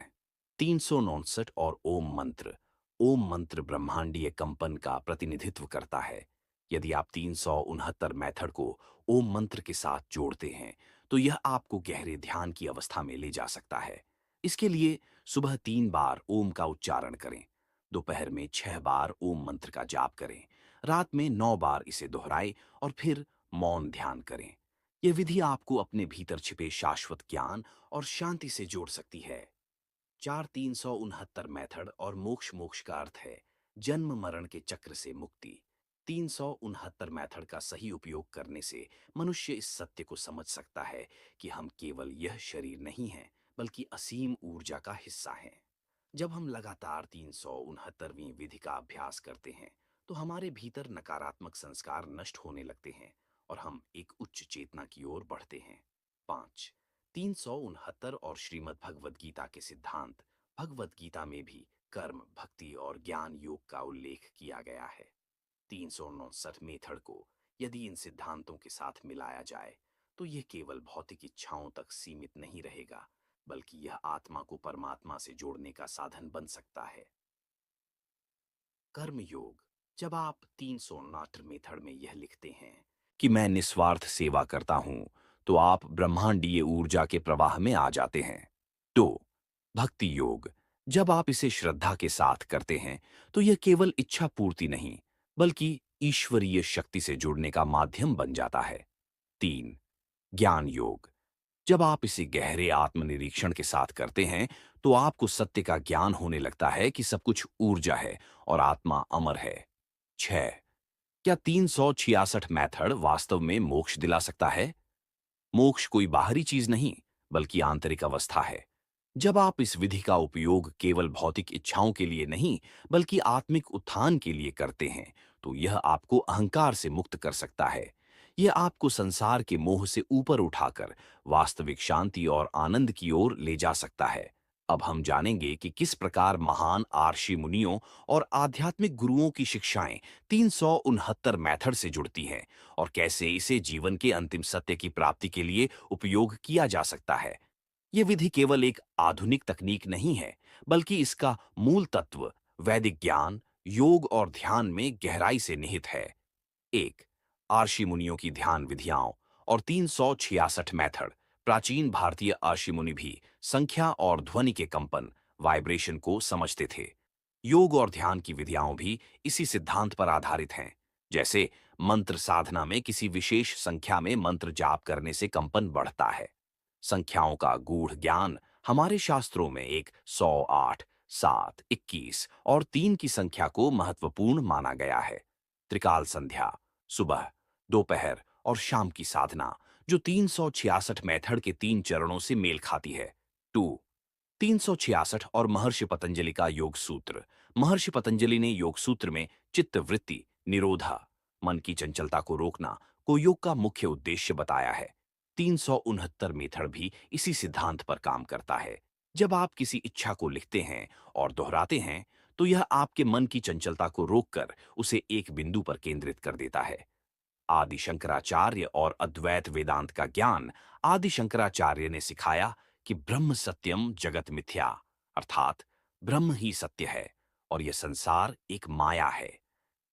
369 और ओम मंत्र। ओम मंत्र ब्रह्मांडीय कंपन का प्रतिनिधित्व करता है। यदि आप 369 मेथड को ओम मंत्र के साथ जोड़ते हैं, तो यह आपको गहरे ध्यान की अवस्था में ले जा सकता है। इसके लिए सुबह 3 बार ओम का उच्चारण करें, दोपहर में 6 बार ओम मंत्र का जाप करें, रात में 9 बार इसे दोहराएं और फिर मौन ध्यान करें। यह विधि आपको अपने भीतर छिपे शाश्वत ज्ञान और शांति से जोड़ सकती है। 369 मेथड और मोक्ष। मोक्ष का अर्थ है जन्म मरण के चक्र से मुक्ति। 369 मेथड का सही उपयोग करने से मनुष्य इस सत्य को समझ सकता है कि हम केवल यह शरीर नहीं हैं, बल्कि असीम ऊर्जा का हिस्सा हैं। जब हम लगातार 369वीं विधि का अभ्यास करते हैं, तो हमारे भीतर नकारात्मक संस्कार नष्ट होने लगते हैं और हम एक उच्च चेतना की ओर बढ़ते हैं। 5, 369 और श्रीमद् भगवद गीता के सिद्धांत। भगवद गीता में भी कर्म, भक्ति और ज्ञान योग का उल्लेख किया गया है। 369 मेथड को यदि इन सिद्धांतों के साथ मिलाया जाए, तो यह केवल भौतिक इच्छाओं तक सीमित नहीं रहेगा, बल्कि यह आत्मा को परमात्मा से जोड़ने का साधन बन सकता है। कर्म योग। जब आप 369 मेथड में यह लिखते हैं कि मैं निस्वार्थ सेवा करता हूं, तो आप ब्रह्मांडीय ऊर्जा के प्रवाह में आ जाते हैं। 2, भक्ति योग। जब आप इसे श्रद्धा के साथ करते हैं, तो यह केवल इच्छा पूर्ति नहीं, बल्कि ईश्वरीय शक्ति से जुड़ने का माध्यम बन जाता है। 3, ज्ञान योग। जब आप इसे गहरे आत्मनिरीक्षण के साथ करते हैं तो आपको सत्य का ज्ञान होने लगता है कि सब कुछ ऊर्जा है और आत्मा अमर है। 6. क्या 366 मेथड वास्तव में मोक्ष दिला सकता है? मोक्ष कोई बाहरी चीज नहीं, बल्कि आंतरिक अवस्था है। जब आप इस विधि का उपयोग केवल भौतिक इच्छाओं के लिए नहीं, बल्कि आत्मिक उत्थान के लिए करते हैं, तो यह आपको अहंकार से मुक्त कर सकता है। यह आपको संसार के मोह से ऊपर उठाकर वास्तविक शांति और आनंद की ओर ले जा सकता है। अब हम जानेंगे कि किस प्रकार महान आर्षि मुनियों और आध्यात्मिक गुरुओं की शिक्षाएं 369 मेथड से जुड़ती हैं और कैसे इसे जीवन के अंतिम सत्य की प्राप्ति के लिए उपयोग किया जा सकता है। यह विधि केवल एक आधुनिक तकनीक नहीं है, बल्कि इसका मूल तत्व वैदिक ज्ञान, योग और ध्यान में गहराई से निहित है। एक, आर्षि मुनियों की ध्यान विधियां और 366 मेथड। प्राचीन भारतीय आर्षि मुनि भी संख्या और ध्वनि के कंपन वाइब्रेशन को समझते थे। योग और ध्यान की विधियां भी इसी सिद्धांत पर आधारित हैं। जैसे मंत्र साधना में किसी विशेष संख्या में मंत्र जाप करने से कंपन बढ़ता है। संख्याओं का गूढ़ ज्ञान हमारे शास्त्रों में एक 108, 7, 21 और 3 की संख्या को महत्वपूर्ण माना गया है। त्रिकाल संध्या, सुबह, दोपहर और शाम की साधना, जो 366 मेथड के 3 चरणों से मेल खाती है। 2, 366 और महर्षि पतंजलि का योग सूत्र। महर्षि पतंजलि ने योग सूत्र में चित्त वृत्ति निरोधा, मन की चंचलता को रोकना, को योग का मुख्य उद्देश्य बताया है। 369 मेथड भी इसी सिद्धांत पर काम करता है। जब आप किसी इच्छा को लिखते हैं और दोहराते हैं, तो यह आपके मन की चंचलता को रोककर उसे एक बिंदु पर केंद्रित कर देता है। आदि शंकराचार्य और अद्वैत वेदांत का ज्ञान। आदि शंकराचार्य ने सिखाया कि ब्रह्म सत्यम जगत मिथ्या, अर्थात ब्रह्म ही सत्य है और यह संसार एक माया है।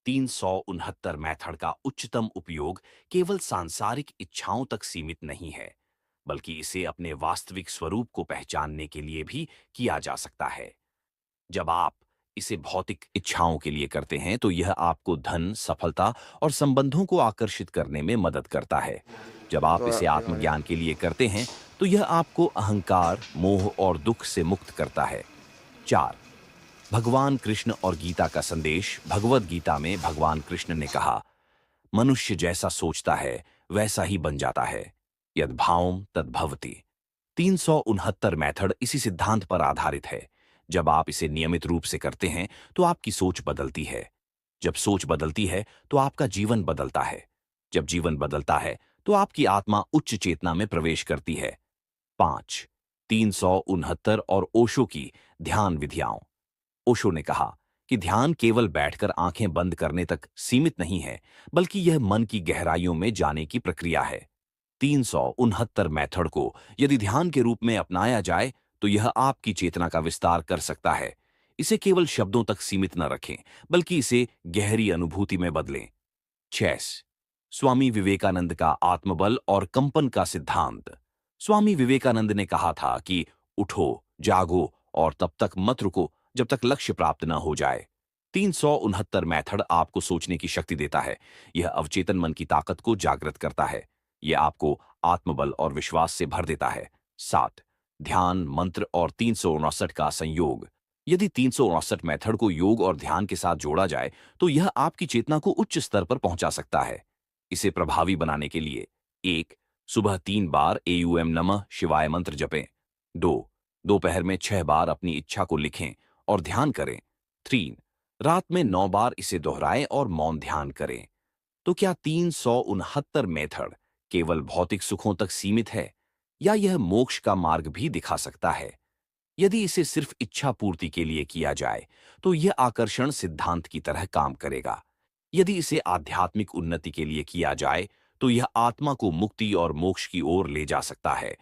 369 मेथड का उच्चतम उपयोग केवल सांसारिक इच्छाओं तक सीमित नहीं है, बल्कि इसे अपने वास्तविक स्वरूप को पहचानने के लिए भी किया जा सकता है। जब आप इसे भौतिक इच्छाओं के लिए करते हैं तो यह आपको धन, सफलता और संबंधों को आकर्षित करने में मदद करता है। जब आप इसे आत्मज्ञान के लिए करते हैं तो यह आपको अहंकार, मोह और दुख से मुक्त करता है। 4, भगवान कृष्ण और गीता का संदेश। भगवद गीता में भगवान कृष्ण ने कहा, मनुष्य जैसा सोचता है वैसा ही बन जाता है, यद भावम तद भवति। 369 मेथड इसी सिद्धांत पर आधारित है। जब आप इसे नियमित रूप से करते हैं तो आपकी सोच बदलती है। जब सोच बदलती है तो आपका जीवन बदलता है। जब जीवन बदलता है तो आपकी आत्मा उच्च चेतना में प्रवेश करती है। 5, 369 और ओशो की ध्यान विधियां। ओशो ने कहा कि ध्यान केवल बैठकर आंखें बंद करने तक सीमित नहीं है, बल्कि यह मन की गहराइयों में जाने की प्रक्रिया है। 369 मेथड को यदि ध्यान के रूप में अपनाया जाए तो यह आपकी चेतना का विस्तार कर सकता है। इसे केवल शब्दों तक सीमित न रखें, बल्कि इसे गहरी अनुभूति में बदलें। 6, स्वामी विवेकानंद का आत्मबल और कंपन का सिद्धांत। स्वामी विवेकानंद ने कहा था कि उठो, जागो और तब तक मत रुको जब तक लक्ष्य प्राप्त न हो जाए। 369 मेथड आपको सोचने की शक्ति देता है। यह अवचेतन मन की ताकत को जागृत करता है। यह आपको आत्मबल और विश्वास से भर देता है। 7, ध्यान, मंत्र और 359 का संयोग। यदि 359 मेथड को योग और ध्यान के साथ जोड़ा जाए तो यह आपकी चेतना को उच्च स्तर पर पहुंचा सकता है। इसे प्रभावी बनाने के लिए 1, सुबह 3 बार एयूएम नमः शिवाय मंत्र जपें। 2, दोपहर में 6 बार अपनी इच्छा को लिखें और ध्यान करें। 3, रात में 9 बार इसे दोहराएं और मौन ध्यान करें। तो क्या 369 मेथड केवल भौतिक सुखों तक सीमित है, या यह मोक्ष का मार्ग भी दिखा सकता है? यदि इसे सिर्फ इच्छा पूर्ति के लिए किया जाए तो यह आकर्षण सिद्धांत की तरह काम करेगा। यदि इसे आध्यात्मिक उन्नति के लिए किया जाए तो यह आत्मा को मुक्ति और मोक्ष की ओर ले जा सकता है।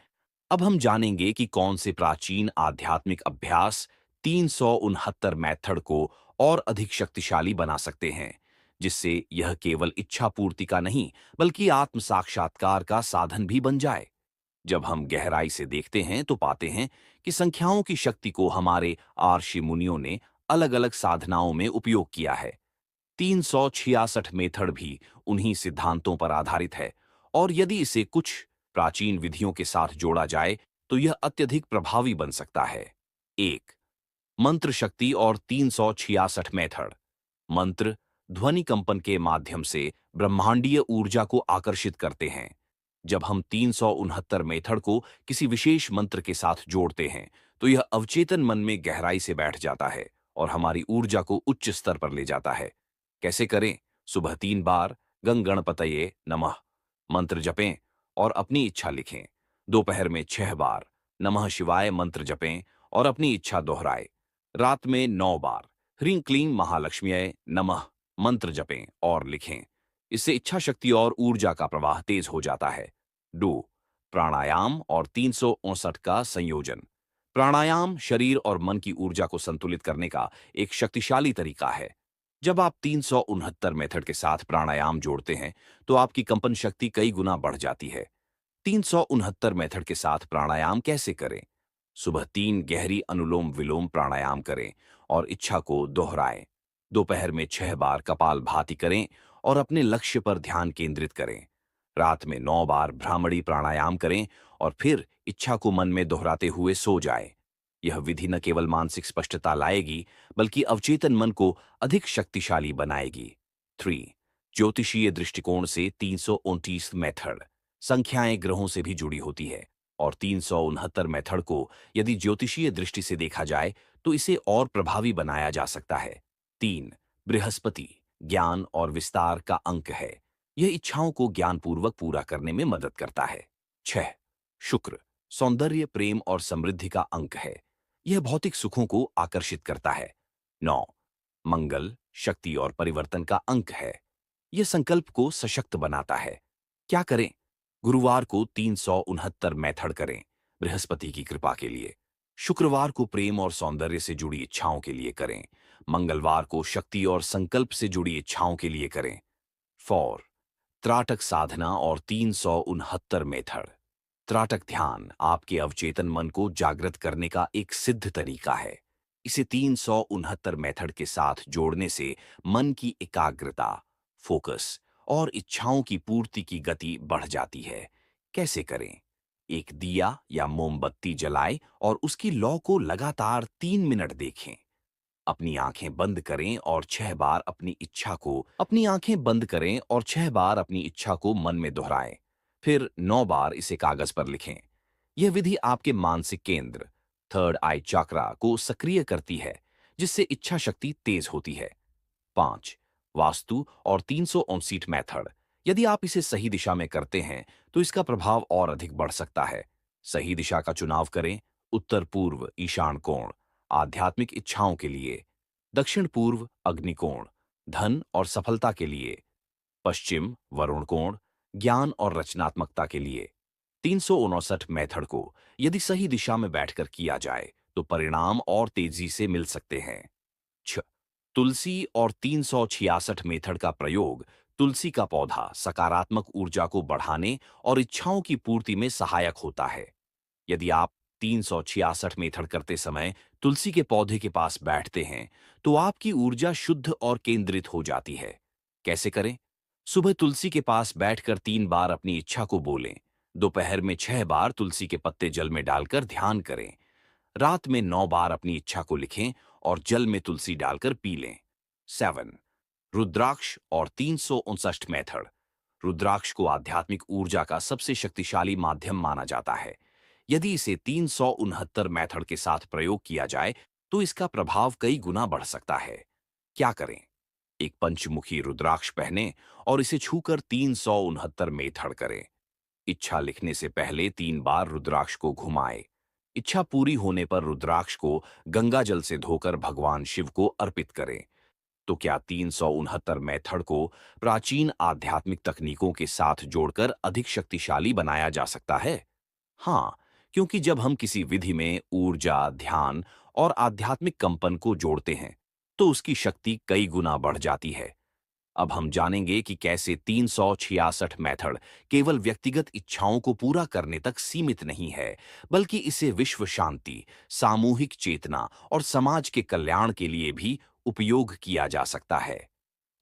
अब हम जानेंगे कि कौन से प्राचीन आध्यात्मिक अभ्यास 369 मेथड को और अधिक शक्तिशाली बना सकते हैं, जिससे यह केवल इच्छा पूर्ति का नहीं, बल्कि आत्म साक्षात्कार का साधन भी बन जाए। जब हम गहराई से देखते हैं तो पाते हैं कि संख्याओं की शक्ति को हमारे आर्षि मुनियों ने अलग अलग साधनाओं में उपयोग किया है। 366 मेथड भी उन्हीं सिद्धांतों पर आधारित है, और यदि इसे कुछ प्राचीन विधियों के साथ जोड़ा जाए तो यह अत्यधिक प्रभावी बन सकता है। एक, मंत्र शक्ति और 366 मेथड। मंत्र ध्वनि कंपन के माध्यम से ब्रह्मांडीय ऊर्जा को आकर्षित करते हैं। जब हम 369 मेथड को किसी विशेष मंत्र के साथ जोड़ते हैं तो यह अवचेतन मन में गहराई से बैठ जाता है और हमारी ऊर्जा को उच्च स्तर पर ले जाता है। कैसे करें? सुबह 3 बार गंग गणपतये नमः मंत्र जपें और अपनी इच्छा लिखें। दोपहर में 6 बार नमः शिवाय मंत्र जपें और अपनी इच्छा दोहराएं। रात में 9 बार ह्रीं क्लीं महालक्ष्म्यै नमः मंत्र जपें और लिखें। इससे इच्छा शक्ति और ऊर्जा का प्रवाह तेज हो जाता है। 2, प्राणायाम और 359 का संयोजन। प्राणायाम शरीर और मन की ऊर्जा को संतुलित करने का एक शक्तिशाली तरीका है। जब आप 369 मेथड के साथ प्राणायाम जोड़ते हैं तो आपकी कंपन शक्ति कई गुना बढ़ जाती है। 369 मेथड के साथ प्राणायाम कैसे करें? सुबह 3 गहरी अनुलोम विलोम प्राणायाम करें और इच्छा को दोहराएं। दोपहर में 6 बार कपाल भाति करें और अपने लक्ष्य पर ध्यान केंद्रित करें। रात में 9 बार भ्रामरी प्राणायाम करें और फिर इच्छा को मन में दोहराते हुए सो जाएं। यह विधि न केवल मानसिक स्पष्टता लाएगी बल्कि अवचेतन मन को अधिक शक्तिशाली बनाएगी। 3, ज्योतिषीय दृष्टिकोण से 329 मेथड। संख्याएं ग्रहों से भी जुड़ी होती है और 369 मेथड को यदि ज्योतिषीय दृष्टि से देखा जाए तो इसे और प्रभावी बनाया जा सकता है। 3, बृहस्पति ज्ञान और विस्तार का अंक है। यह इच्छाओं को ज्ञानपूर्वक पूरा करने में मदद करता है। 6, शुक्र सौंदर्य प्रेम और समृद्धि का अंक है। यह भौतिक सुखों को आकर्षित करता है। 9, मंगल शक्ति और परिवर्तन का अंक है। यह संकल्प को सशक्त बनाता है। क्या करें? गुरुवार को 369 मेथड करें बृहस्पति की कृपा के लिए। शुक्रवार को प्रेम और सौंदर्य से जुड़ी इच्छाओं के लिए करें। मंगलवार को शक्ति और संकल्प से जुड़ी इच्छाओं के लिए करें। 4, त्राटक साधना और 369 मेथड। त्राटक ध्यान आपके अवचेतन मन को जागृत करने का एक सिद्ध तरीका है। इसे 369 मेथड के साथ जोड़ने से मन की एकाग्रता, फोकस और इच्छाओं की पूर्ति की गति बढ़ जाती है। कैसे करें? एक दिया या मोमबत्ती जलाएं और उसकी लौ को लगातार 3 मिनट देखें। अपनी आंखें बंद करें और 6 बार अपनी इच्छा को मन में दोहराएं। फिर 9 बार इसे कागज पर लिखें। यह विधि आपके मानसिक केंद्र थर्ड आई चक्रा को सक्रिय करती है जिससे इच्छा शक्ति तेज होती है। 5, वास्तु और 359 मेथड। यदि आप इसे सही दिशा में करते हैं तो इसका प्रभाव और अधिक बढ़ सकता है। सही दिशा का चुनाव करें। उत्तर पूर्व ईशान कोण आध्यात्मिक इच्छाओं के लिए। दक्षिण पूर्व अग्निकोण धन और सफलता के लिए। पश्चिम वरुण कोण ज्ञान और रचनात्मकता के लिए। 359 मेथड को यदि सही दिशा में बैठकर किया जाए तो परिणाम और तेजी से मिल सकते हैं। 6, तुलसी और 366 मेथड का प्रयोग। तुलसी का पौधा सकारात्मक ऊर्जा को बढ़ाने और इच्छाओं की पूर्ति में सहायक होता है। यदि आप 366 मेथड करते समय तुलसी के पौधे के पास बैठते हैं तो आपकी ऊर्जा शुद्ध और केंद्रित हो जाती है। कैसे करें? सुबह तुलसी के पास बैठकर 3 बार अपनी इच्छा को बोलें। दोपहर में 6 बार तुलसी के पत्ते जल में डालकर ध्यान करें। रात में 9 बार अपनी इच्छा को लिखें और जल में तुलसी डालकर पी लें। 7, रुद्राक्ष और 359 मेथड। रुद्राक्ष को आध्यात्मिक ऊर्जा का सबसे शक्तिशाली माध्यम माना जाता है। यदि इसे 369 मेथड के साथ प्रयोग किया जाए तो इसका प्रभाव कई गुना बढ़ सकता है। क्या करें? एक पंचमुखी रुद्राक्ष पहने और इसे छूकर 369 मेथड करें। इच्छा लिखने से पहले 3 बार रुद्राक्ष को घुमाएं। इच्छा पूरी होने पर रुद्राक्ष को गंगा जल से धोकर भगवान शिव को अर्पित करें। तो क्या 369 मेथड को प्राचीन आध्यात्मिक तकनीकों के साथ जोड़कर अधिक शक्तिशाली बनाया जा सकता है? हाँ, क्योंकि जब हम किसी विधि में ऊर्जा, ध्यान और आध्यात्मिक कंपन को जोड़ते हैं, तो उसकी शक्ति कई गुना बढ़ जाती है। अब हम जानेंगे कि कैसे 366 मेथड केवल व्यक्तिगत इच्छाओं को पूरा करने तक सीमित नहीं है, बल्कि इसे विश्व शांति, सामूहिक चेतना और समाज के कल्याण के लिए भी उपयोग किया जा सकता है।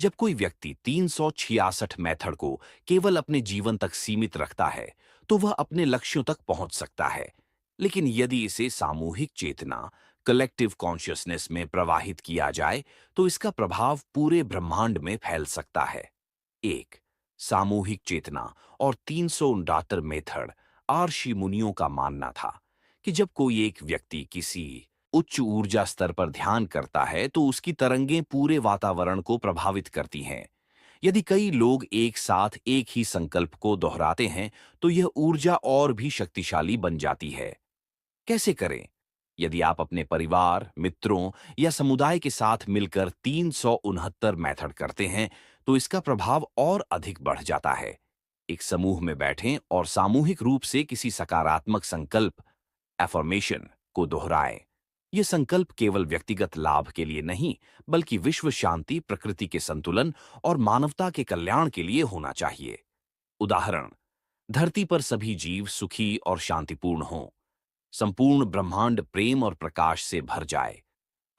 जब कोई व्यक्ति 366 मेथड को केवल अपने जीवन तक सीमित रखता है, तो वह अपने लक्ष्यों तक पहुंच सकता है। लेकिन यदि इसे सामूहिक चेतना, कलेक्टिव कॉन्शियसनेस में प्रवाहित किया जाए, तो इसका प्रभाव पूरे ब्रह्मांड में फैल सकता है। एक, सामूहिक चेतना और 369 मेथड। आर्षि मुनियों का मानना था कि जब कोई एक व्यक्ति किसी उच्च ऊर्जा स्तर पर ध्यान करता है, तो उसकी तरंगें पूरे वातावरण को प्रभावित करती हैं। यदि कई लोग एक साथ एक ही संकल्प को दोहराते हैं, तो यह ऊर्जा और भी शक्तिशाली बन जाती है। कैसे करें? यदि आप अपने परिवार, मित्रों या समुदाय के साथ मिलकर 369 मेथड करते हैं, तो इसका प्रभाव और अधिक बढ़ जाता है। एक समूह में बैठें और सामूहिक रूप से किसी सकारात्मक संकल्प, एफर्मेशन को दोहराएं। यह संकल्प केवल व्यक्तिगत लाभ के लिए नहीं, बल्कि विश्व शांति, प्रकृति के संतुलन और मानवता के कल्याण के लिए होना चाहिए। उदाहरण: धरती पर सभी जीव सुखी और शांतिपूर्ण हों। संपूर्ण ब्रह्मांड प्रेम और प्रकाश से भर जाए।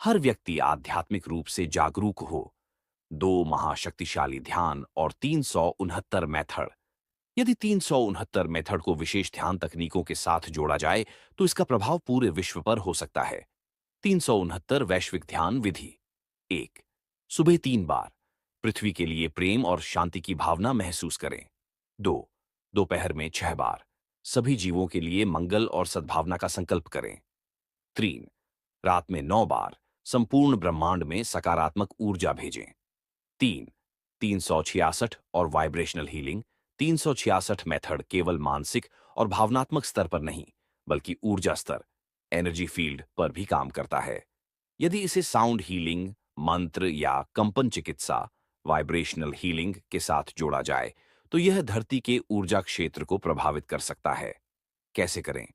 हर व्यक्ति आध्यात्मिक रूप से जागरूक हो। दो महाशक्तिशाली ध्यान और 369 मेथड। यदि 369 मेथड को विशेष ध्यान तकनीकों के साथ जोड़ा जाए, तो इसका प्रभाव पूरे विश्व पर हो सकता है। 369 वैश्विक ध्यान विधि। एक, सुबह 3 बार पृथ्वी के लिए प्रेम और शांति की भावना महसूस करें। दो, दोपहर में 6 बार सभी जीवों के लिए मंगल और सद्भावना का संकल्प करें। तीन, रात में 9 बार संपूर्ण ब्रह्मांड में सकारात्मक ऊर्जा भेजें। तीन, 366 और वाइब्रेशनल हीलिंग। 366 मेथड केवल मानसिक और भावनात्मक स्तर पर नहीं, बल्कि ऊर्जा स्तर, एनर्जी फील्ड पर भी काम करता है। यदि इसे साउंड हीलिंग, मंत्र या कंपन चिकित्सा, वाइब्रेशनल हीलिंग के साथ जोड़ा जाए, तो यह धरती के ऊर्जा क्षेत्र को प्रभावित कर सकता है। कैसे करें?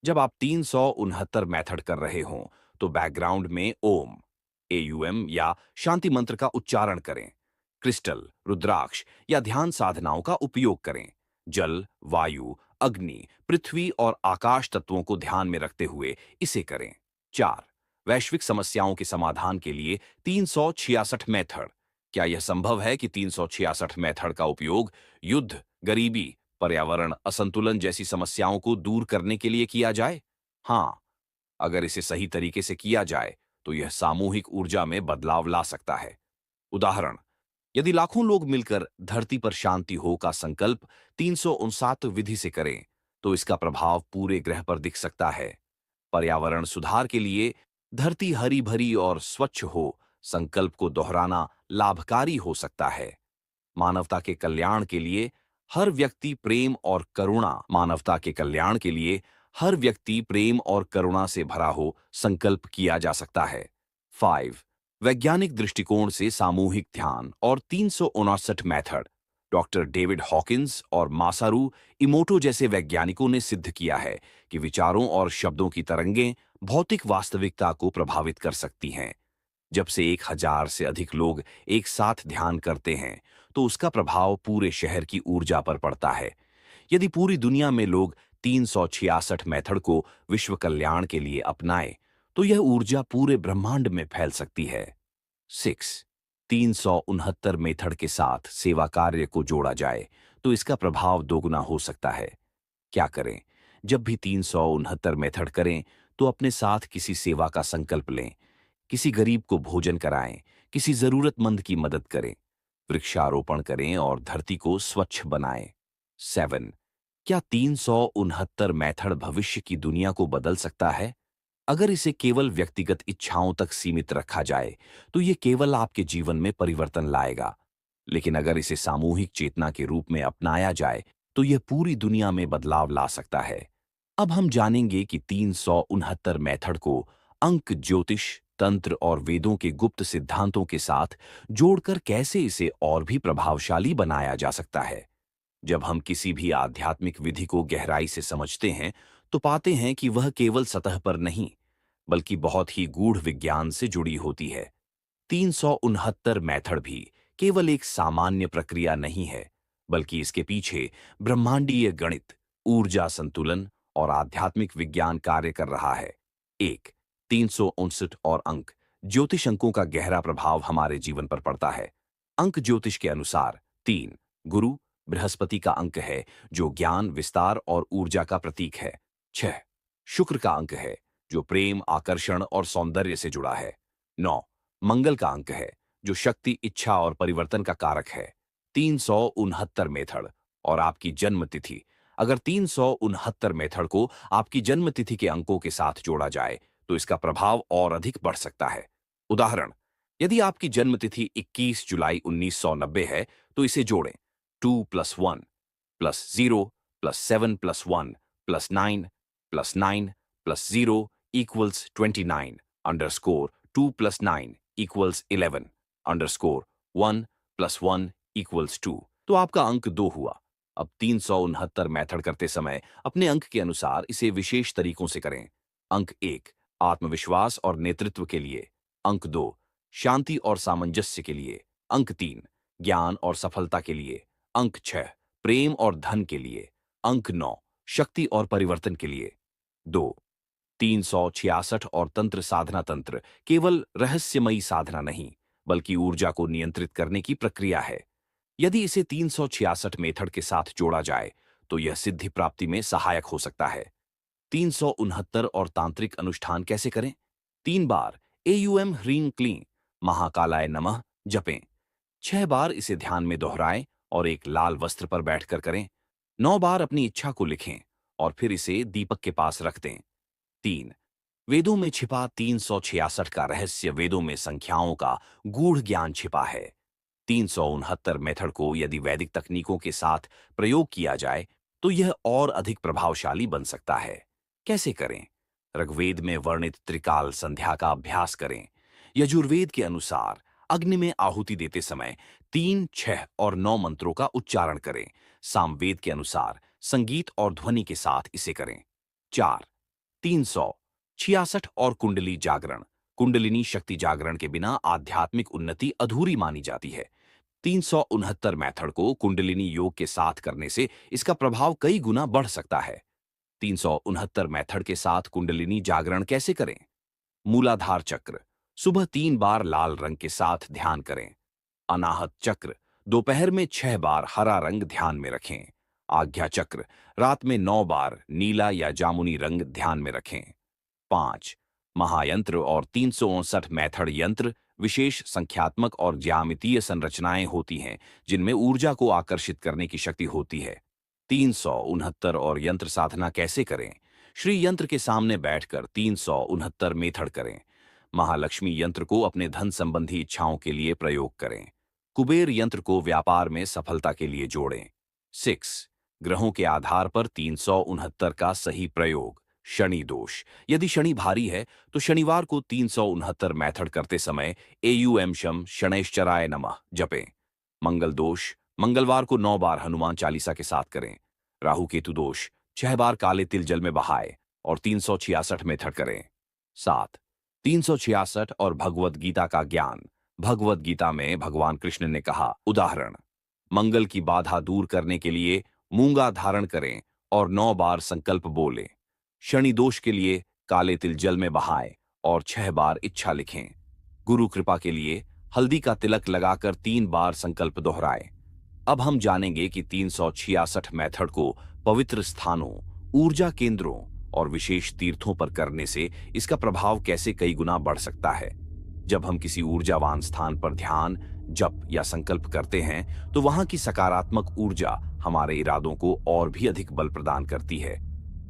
जब आप 369 मेथड कर रहे हों, तो बैकग्राउंड में ओम, AUM या शांति मंत्र का उच्चारण करें। क्रिस्टल, रुद्राक्ष या ध्यान साधनाओं का उपयोग करें। जल, वायु, अग्नि, पृथ्वी और आकाश तत्वों को ध्यान में रखते हुए इसे करें। चार, वैश्विक समस्याओं के समाधान के लिए 366 मेथड। क्या यह संभव है कि 366 मेथड का उपयोग युद्ध, गरीबी, पर्यावरण असंतुलन जैसी समस्याओं को दूर करने के लिए किया जाए? हाँ, अगर इसे सही तरीके से किया जाए, तो यह सामूहिक ऊर्जा में बदलाव ला सकता है। उदाहरण: यदि लाखों लोग मिलकर धरती पर शांति हो का संकल्प 359 विधि से करें, तो इसका प्रभाव पूरे ग्रह पर दिख सकता है। पर्यावरण सुधार के लिए धरती हरी भरी और स्वच्छ हो संकल्प को दोहराना लाभकारी हो सकता है। मानवता के कल्याण के लिए हर व्यक्ति प्रेम और करुणा मानवता के कल्याण के लिए हर व्यक्ति प्रेम और करुणा से भरा हो संकल्प किया जा सकता है। 5, वैज्ञानिक दृष्टिकोण से सामूहिक ध्यान और 359 मेथड। डॉक्टर डेविड हॉकिंस और मासारू इमोटो जैसे वैज्ञानिकों ने सिद्ध किया है कि विचारों और शब्दों की तरंगें भौतिक वास्तविकता को प्रभावित कर सकती हैं। जब से 1000 से अधिक लोग एक साथ ध्यान करते हैं, तो उसका प्रभाव पूरे शहर की ऊर्जा पर पड़ता है। यदि पूरी दुनिया में लोग 366 मेथड को विश्व कल्याण के लिए अपनाएं, तो यह ऊर्जा पूरे ब्रह्मांड में फैल सकती है। 6, 369 मेथड के साथ सेवा कार्य को जोड़ा जाए, तो इसका प्रभाव दोगुना हो सकता है। क्या करें? जब भी 369 मेथड करें, तो अपने साथ किसी सेवा का संकल्प लें। किसी गरीब को भोजन कराएं, किसी जरूरतमंद की मदद करें, वृक्षारोपण करें और धरती को स्वच्छ बनाएं। 7, क्या 369 मेथड भविष्य की दुनिया को बदल सकता है? अगर इसे केवल व्यक्तिगत इच्छाओं तक सीमित रखा जाए, तो ये केवल आपके जीवन में परिवर्तन लाएगा। लेकिन अगर इसे सामूहिक चेतना के रूप में अपनाया जाए, तो यह पूरी दुनिया में बदलाव ला सकता है। अब हम जानेंगे कि 369 मेथड को अंक ज्योतिष, तंत्र और वेदों के गुप्त सिद्धांतों के साथ जोड़कर कैसे इसे और भी प्रभावशाली बनाया जा सकता है। जब हम किसी भी आध्यात्मिक विधि को गहराई से समझते हैं, तो पाते हैं कि वह केवल सतह पर नहीं, बल्कि बहुत ही गूढ़ विज्ञान से जुड़ी होती है। 369 मेथड भी केवल एक सामान्य प्रक्रिया नहीं है, बल्कि इसके पीछे ब्रह्मांडीय गणित, ऊर्जा संतुलन और आध्यात्मिक विज्ञान कार्य कर रहा है। एक, 359 और अंक ज्योतिष अंकों का गहरा प्रभाव हमारे जीवन पर पड़ता है। अंक ज्योतिष के अनुसार 3 गुरु बृहस्पति का अंक है जो ज्ञान विस्तार और ऊर्जा का प्रतीक है। 6 शुक्र का अंक है जो प्रेम आकर्षण और सौंदर्य से जुड़ा है। 9 मंगल का अंक है जो शक्ति इच्छा और परिवर्तन का कारक है। 369 मेथड और आपकी जन्म तिथि। अगर 369 मेथड को आपकी जन्म तिथि के अंकों के साथ जोड़ा जाए तो इसका प्रभाव और अधिक बढ़ सकता है। उदाहरण, यदि आपकी जन्म तिथि 21 जुलाई 1990 है तो इसे जोड़ें 2 + 1 + 0 + 7 + 1 + 9 + 9 + 0 = 29 अंडरस्कोर 2 + 9 = 11 अंडरस्कोर 1 + 1 = 2। तो आपका अंक 2 हुआ। अब 369 मेथड करते समय अपने अंक के अनुसार इसे विशेष तरीकों से करें। अंक 1 आत्मविश्वास और नेतृत्व के लिए। अंक 2 शांति और सामंजस्य के लिए। अंक 3 ज्ञान और सफलता के लिए। अंक 6 प्रेम और धन के लिए। अंक 9 शक्ति और परिवर्तन के लिए। 2 366 और तंत्र साधना तंत्र केवल रहस्यमयी साधना नहीं, बल्कि ऊर्जा को नियंत्रित करने की प्रक्रिया है। यदि इसे 366 मेथड के साथ जोड़ा जाए, तो यह सिद्धि प्राप्ति में सहायक हो सकता है। 369 और तांत्रिक अनुष्ठान कैसे करें? 3 बार एयूएम ह्रीं क्लीं महाकालाय नमः जपें। 6 बार इसे ध्यान में दोहराएं और एक लाल वस्त्र पर बैठकर करें। 9 बार अपनी इच्छा को लिखें और फिर इसे दीपक के पास रख दें। 3 वेदों में छिपा 366 का रहस्य। वेदों में संख्याओं का गूढ़ ज्ञान छिपा है। 369 मेथड को यदि वैदिक तकनीकों के साथ प्रयोग किया जाए तो यह और अधिक प्रभावशाली बन सकता है। कैसे करें? ऋग्वेद में वर्णित त्रिकाल संध्या का अभ्यास करें। यजुर्वेद के अनुसार अग्नि में आहुति देते समय 3, 6 और 9 मंत्रों का उच्चारण करें। सामवेद के अनुसार संगीत और ध्वनि के साथ इसे करें। 4 366 और कुंडली जागरण। कुंडलिनी शक्ति जागरण के बिना आध्यात्मिक उन्नति अधूरी मानी जाती है। 369 मेथड को कुंडलिनी योग के साथ करने से इसका प्रभाव कई गुना बढ़ सकता है। 369 मेथड के साथ कुंडलिनी जागरण कैसे करें? मूलाधार चक्र सुबह 3 बार लाल रंग के साथ ध्यान करें। अनाहत चक्र दोपहर में 6 बार हरा रंग ध्यान में रखें। आज्ञा चक्र रात में 9 बार नीला या जामुनी रंग ध्यान में रखें। 5 महायंत्र और 359 मेथड यंत्र विशेष संख्यात्मक और ज्यामितीय संरचनाएं होती हैं जिनमें ऊर्जा को आकर्षित करने की शक्ति होती है। 369 और यंत्र साधना कैसे करें? श्री यंत्र के सामने बैठकर 369 मेथड करें। महालक्ष्मी यंत्र को अपने धन संबंधी इच्छाओं के लिए प्रयोग करें। कुबेर यंत्र को व्यापार में सफलता के लिए जोड़ें। 6 ग्रहों के आधार पर 369 का सही प्रयोग। शनि दोष यदि शनि भारी है तो शनिवार को 369 मेथड करते समय एयूएम शम शनैश्चराय नमः जपें। मंगल दोष मंगलवार को 9 बार हनुमान चालीसा के साथ करें। राहु केतु दोष 6 बार काले तिल जल में बहाए और 366 मेथड करें। 7 366 और भगवत गीता का ज्ञान। भगवत गीता में भगवान कृष्ण ने कहा, उदाहरण, मंगल की बाधा दूर करने के लिए मूंगा धारण करें और 9 बार संकल्प बोलें। शनि दोष के लिए काले तिल जल में बहाएं और 6 बार इच्छा लिखें। गुरु कृपा के लिए हल्दी का तिलक लगाकर 3 बार संकल्प दोहराएं। अब हम जानेंगे कि 366 मेथड को पवित्र स्थानों, ऊर्जा केंद्रों और विशेष तीर्थों पर करने से इसका प्रभाव कैसे कई गुना बढ़ सकता है। जब हम किसी ऊर्जावान स्थान पर ध्यान, जप या संकल्प करते हैं तो वहां की सकारात्मक ऊर्जा हमारे इरादों को और भी अधिक बल प्रदान करती है।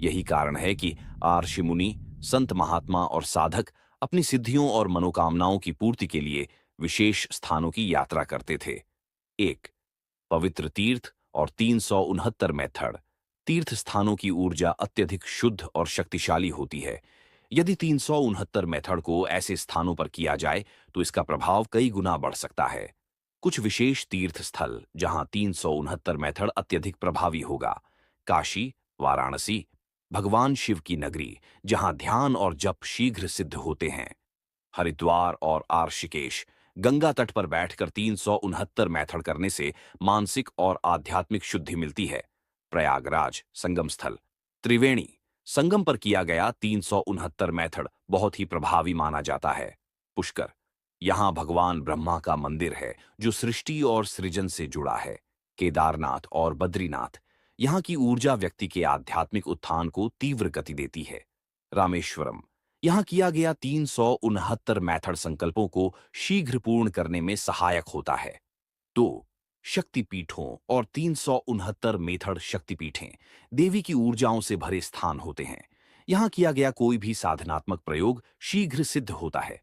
यही कारण है कि ऋषि मुनि, संत महात्मा और साधक अपनी सिद्धियों और मनोकामनाओं की पूर्ति के लिए विशेष स्थानों की यात्रा करते थे। 1 पवित्र तीर्थ और 369 मेथड। तीर्थ स्थानों की ऊर्जा अत्यधिक शुद्ध और शक्तिशाली होती है। यदि 369 मेथड को ऐसे स्थानों पर किया जाए तो इसका प्रभाव कई गुना बढ़ सकता है। कुछ विशेष तीर्थ स्थल जहां 369 मेथड अत्यधिक प्रभावी होगा। काशी, वाराणसी, भगवान शिव की नगरी जहां ध्यान और जप शीघ्र सिद्ध होते हैं। हरिद्वार और ऋषिकेश, गंगा तट पर बैठकर 369 मेथड करने से मानसिक और आध्यात्मिक शुद्धि मिलती है। प्रयागराज, संगम स्थल, त्रिवेणी संगम पर किया गया 369 मेथड बहुत ही प्रभावी माना जाता है। पुष्कर, यहाँ भगवान ब्रह्मा का मंदिर है जो सृष्टि और सृजन से जुड़ा है। केदारनाथ और बद्रीनाथ, यहाँ की ऊर्जा व्यक्ति के आध्यात्मिक उत्थान को तीव्र गति देती है। रामेश्वरम, यहाँ किया गया 369 मैथड संकल्पों को शीघ्र पूर्ण करने में सहायक होता है। दो शक्तिपीठों और 369 मेथड शक्तिपीठें देवी की ऊर्जाओं से भरे स्थान होते हैं। यहाँ किया गया कोई भी साधनात्मक प्रयोग शीघ्र सिद्ध होता है।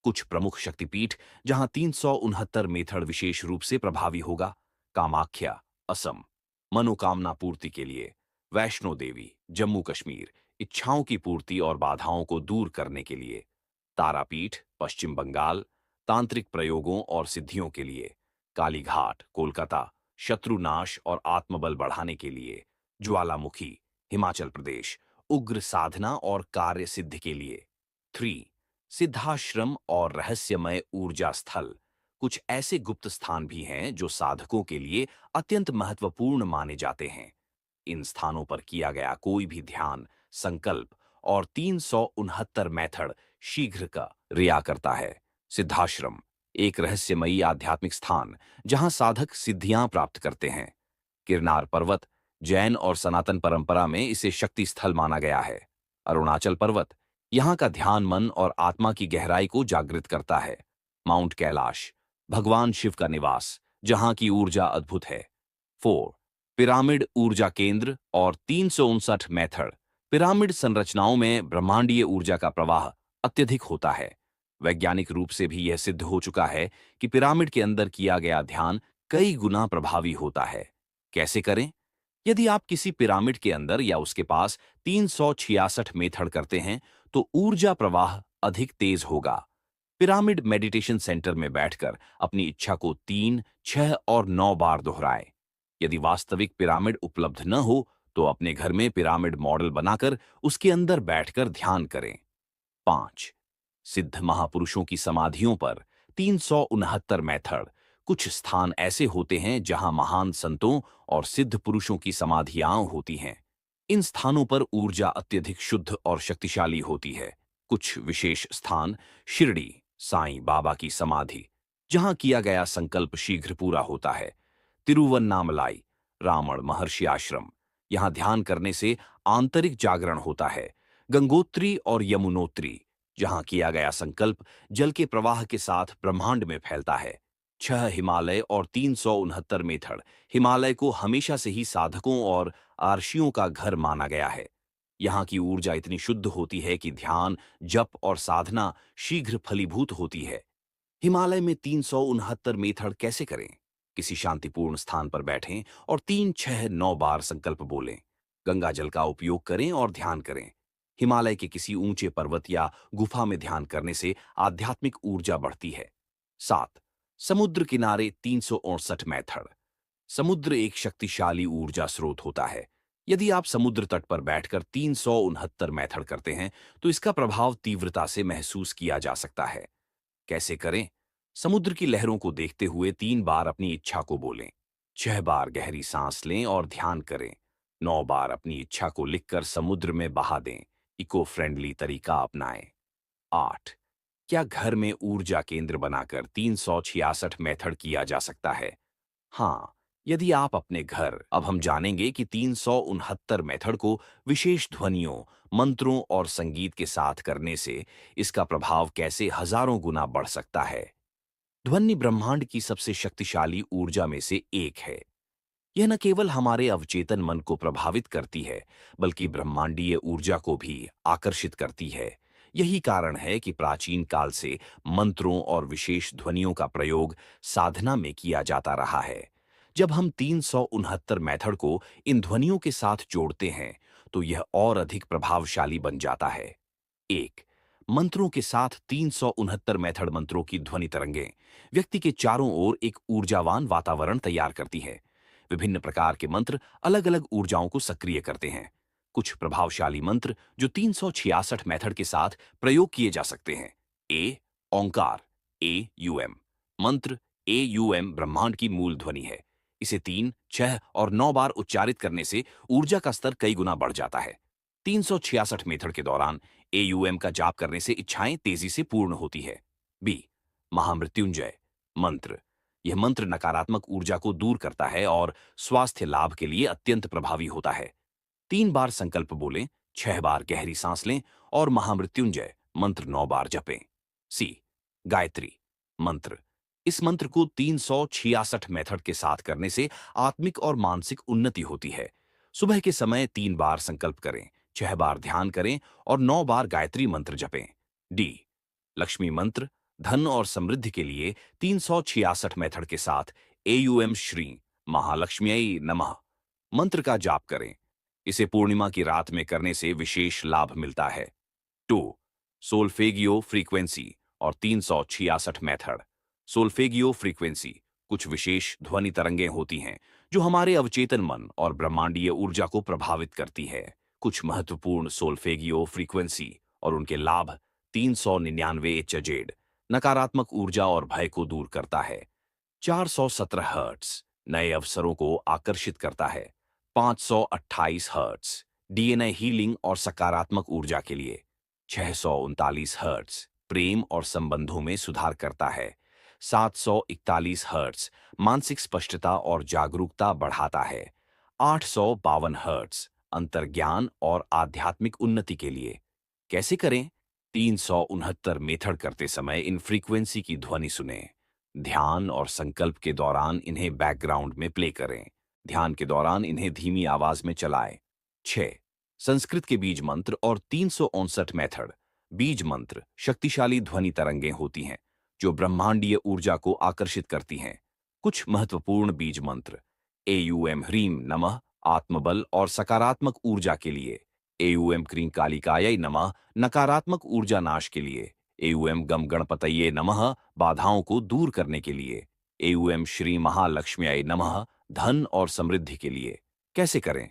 कुछ प्रमुख शक्तिपीठ जहाँ 369 मेथड विशेष रूप से प्रभावी होगा: कामाख्या, असम, मनोकामना पूर्ति के लिए; वैष्णो देवी, जम्मू कश्मीर, इच्छाओं की पूर्ति और बाधाओं को दूर करने के लिए; तारापीठ, पश्चिम बंगाल, तांत्रिक प्रयोगों और सिद्धियों के लिए; कालीघाट, कोलकाता, शत्रुनाश और आत्मबल बढ़ाने के लिए; ज्वालामुखी, हिमाचल प्रदेश, उग्र साधना और कार्य सिद्धि के लिए। 3 सिद्धाश्रम और रहस्यमय ऊर्जा स्थल, कुछ ऐसे गुप्त स्थान भी हैं जो साधकों के लिए अत्यंत महत्वपूर्ण माने जाते हैं। इन स्थानों पर किया गया कोई भी ध्यान, संकल्प और 369 मेथड शीघ्र का रिया करता है। सिद्धाश्रम एक रहस्यमयी आध्यात्मिक स्थान जहां साधक सिद्धियां प्राप्त करते हैं। गिरनार पर्वत, जैन और सनातन परंपरा में इसे शक्ति स्थल माना गया है। अरुणाचल पर्वत, यहाँ का ध्यान मन और आत्मा की गहराई को जागृत करता है। माउंट कैलाश, भगवान शिव का निवास, जहाँ की ऊर्जा अद्भुत है। 4 पिरामिड ऊर्जा केंद्र और 359 मेथड, पिरामिड संरचनाओं में ब्रह्मांडीय ऊर्जा का प्रवाह अत्यधिक होता है। वैज्ञानिक रूप से भी यह सिद्ध हो चुका है कि पिरामिड के अंदर किया गया ध्यान कई गुना प्रभावी होता है। कैसे करें? यदि आप किसी पिरामिड के अंदर या उसके पास 366 मेथड करते हैं तो ऊर्जा प्रवाह अधिक तेज होगा। पिरामिड मेडिटेशन सेंटर में बैठकर अपनी इच्छा को 3, 6 और 9 बार दोहराएं। यदि वास्तविक पिरामिड उपलब्ध न हो तो अपने घर में पिरामिड मॉडल बनाकर उसके अंदर बैठकर ध्यान करें। 5 सिद्ध महापुरुषों की समाधियों पर 369 मेथड, कुछ स्थान ऐसे होते हैं जहां महान संतों और सिद्ध पुरुषों की समाधियां होती हैं। इन स्थानों पर ऊर्जा अत्यधिक शुद्ध और शक्तिशाली होती है। कुछ विशेष स्थान: शिरडी, साईं बाबा की समाधि, जहां किया गया संकल्प शीघ्र पूरा होता है। तिरुवन्नामलाई, रामण महर्षि आश्रम, यहां ध्यान करने से आंतरिक जागरण होता है। गंगोत्री और यमुनोत्री, जहां किया गया संकल्प जल के प्रवाह के साथ ब्रह्मांड में फैलता है। 6 हिमालय और 369 मेथड, हिमालय को हमेशा से ही साधकों और आर्षियों का घर माना गया है। यहाँ की ऊर्जा इतनी शुद्ध होती है कि ध्यान, जप और साधना शीघ्र फलीभूत होती है। हिमालय में 369 मेथड कैसे करें? किसी शांतिपूर्ण स्थान पर बैठें और 3, 6, 9 बार संकल्प बोलें। गंगा जल का उपयोग करें और ध्यान करें। हिमालय के किसी ऊंचे पर्वत या गुफा में ध्यान करने से आध्यात्मिक ऊर्जा बढ़ती है। 7 समुद्र किनारे 369 मेथड, समुद्र एक शक्तिशाली ऊर्जा स्रोत होता है। यदि आप समुद्र तट पर बैठकर 369 मेथड करते हैं तो इसका प्रभाव तीव्रता से महसूस किया जा सकता है। कैसे करें? समुद्र की लहरों को देखते हुए 3 बार अपनी इच्छा को बोलें। 6 बार गहरी सांस लें और ध्यान करें। 9 बार अपनी इच्छा को लिखकर समुद्र में बहा दें। इको फ्रेंडली तरीका अपनाएं। 8 क्या घर में ऊर्जा केंद्र बनाकर 366 मेथड किया जा सकता है? हाँ, यदि आप अपने घर, अब हम जानेंगे कि 369 मेथड को विशेष ध्वनियों, मंत्रों और संगीत के साथ करने से इसका प्रभाव कैसे हजारों गुना बढ़ सकता है। ध्वनि ब्रह्मांड की सबसे शक्तिशाली ऊर्जा में से एक है। यह न केवल हमारे अवचेतन मन को प्रभावित करती है, बल्कि ब्रह्मांडीय ऊर्जा को भी आकर्षित करती है। यही कारण है कि प्राचीन काल से मंत्रों और विशेष ध्वनियों का प्रयोग साधना में किया जाता रहा है। जब हम 369 मेथड को इन ध्वनियों के साथ जोड़ते हैं, तो यह और अधिक प्रभावशाली बन जाता है। 1 मंत्रों के साथ 369 मेथड मंत्रों की ध्वनि तरंगें व्यक्ति के चारों ओर एक ऊर्जावान वातावरण तैयार करती है। विभिन्न प्रकार के मंत्र अलग अलग ऊर्जाओं को सक्रिय करते हैं। कुछ प्रभावशाली मंत्र जो 366 मेथड के साथ प्रयोग किए जा सकते हैं: ए ओंकार, ए यू एम मंत्र। ए यू एम ब्रह्मांड की मूल ध्वनि है। इसे 3, 6 और 9 बार उच्चारित करने से ऊर्जा का स्तर कई गुना बढ़ जाता है। 366 मेथड के दौरान एयूएम का जाप करने से इच्छाएं तेजी से पूर्ण होती है। बी महामृत्युंजय मंत्र। यह मंत्र नकारात्मक ऊर्जा को दूर करता है और स्वास्थ्य लाभ के लिए अत्यंत प्रभावी होता है। 3 बार संकल्प बोलें, 6 बार गहरी सांस लें और महामृत्युंजय मंत्र 9 बार जपें। सी गायत्री मंत्र। इस मंत्र को 366 मेथड के साथ करने से आत्मिक और मानसिक उन्नति होती है। सुबह के समय 3 बार संकल्प करें, 6 बार ध्यान करें और 9 बार गायत्री मंत्र जपें। डी लक्ष्मी मंत्र। धन और समृद्धि के लिए 366 मेथड के साथ एयूएम श्री महालक्ष्म्यै नमः मंत्र का जाप करें। इसे पूर्णिमा की रात में करने से विशेष लाभ मिलता है। 2 सोल्फेगियो फ्रीक्वेंसी और 366 मेथड। सोल्फेगियो फ्रीक्वेंसी कुछ विशेष ध्वनि तरंगें होती हैं जो हमारे अवचेतन मन और ब्रह्मांडीय ऊर्जा को प्रभावित करती है। कुछ महत्वपूर्ण सोल्फेगियो फ्रीक्वेंसी और उनके लाभ। 399 चजेड नकारात्मक ऊर्जा और भय को दूर करता है। 417 हर्ट्स नए अवसरों को आकर्षित करता है। 528 हर्ट्स डीएनए हीलिंग और सकारात्मक ऊर्जा के लिए। 639 हर्ट्स प्रेम और संबंधों में सुधार करता है। 741 हर्ट्स मानसिक स्पष्टता और जागरूकता बढ़ाता है। 852 हर्ट्स अंतर्ज्ञान और आध्यात्मिक उन्नति के लिए। कैसे करें? 369 मेथड करते समय इन फ्रीक्वेंसी की ध्वनि सुनें। ध्यान और संकल्प के दौरान इन्हें बैकग्राउंड में प्ले करें। ध्यान के दौरान इन्हें धीमी आवाज में चलाएं। 6 संस्कृत के बीज मंत्र और 359 मेथड। बीज मंत्र शक्तिशाली ध्वनि तरंगें होती हैं जो ब्रह्मांडीय ऊर्जा को आकर्षित करती हैं। कुछ महत्वपूर्ण बीज मंत्र। एयूएम ह्रीम नमः आत्मबल और सकारात्मक ऊर्जा के लिए। एयूएम क्रीं कालिकायै नमः नकारात्मक ऊर्जा नाश के लिए। एयूएम गम गणपतये नमः बाधाओं को दूर करने के लिए। एयूएम श्री महालक्ष्म्यै नमः धन और समृद्धि के लिए। कैसे करें?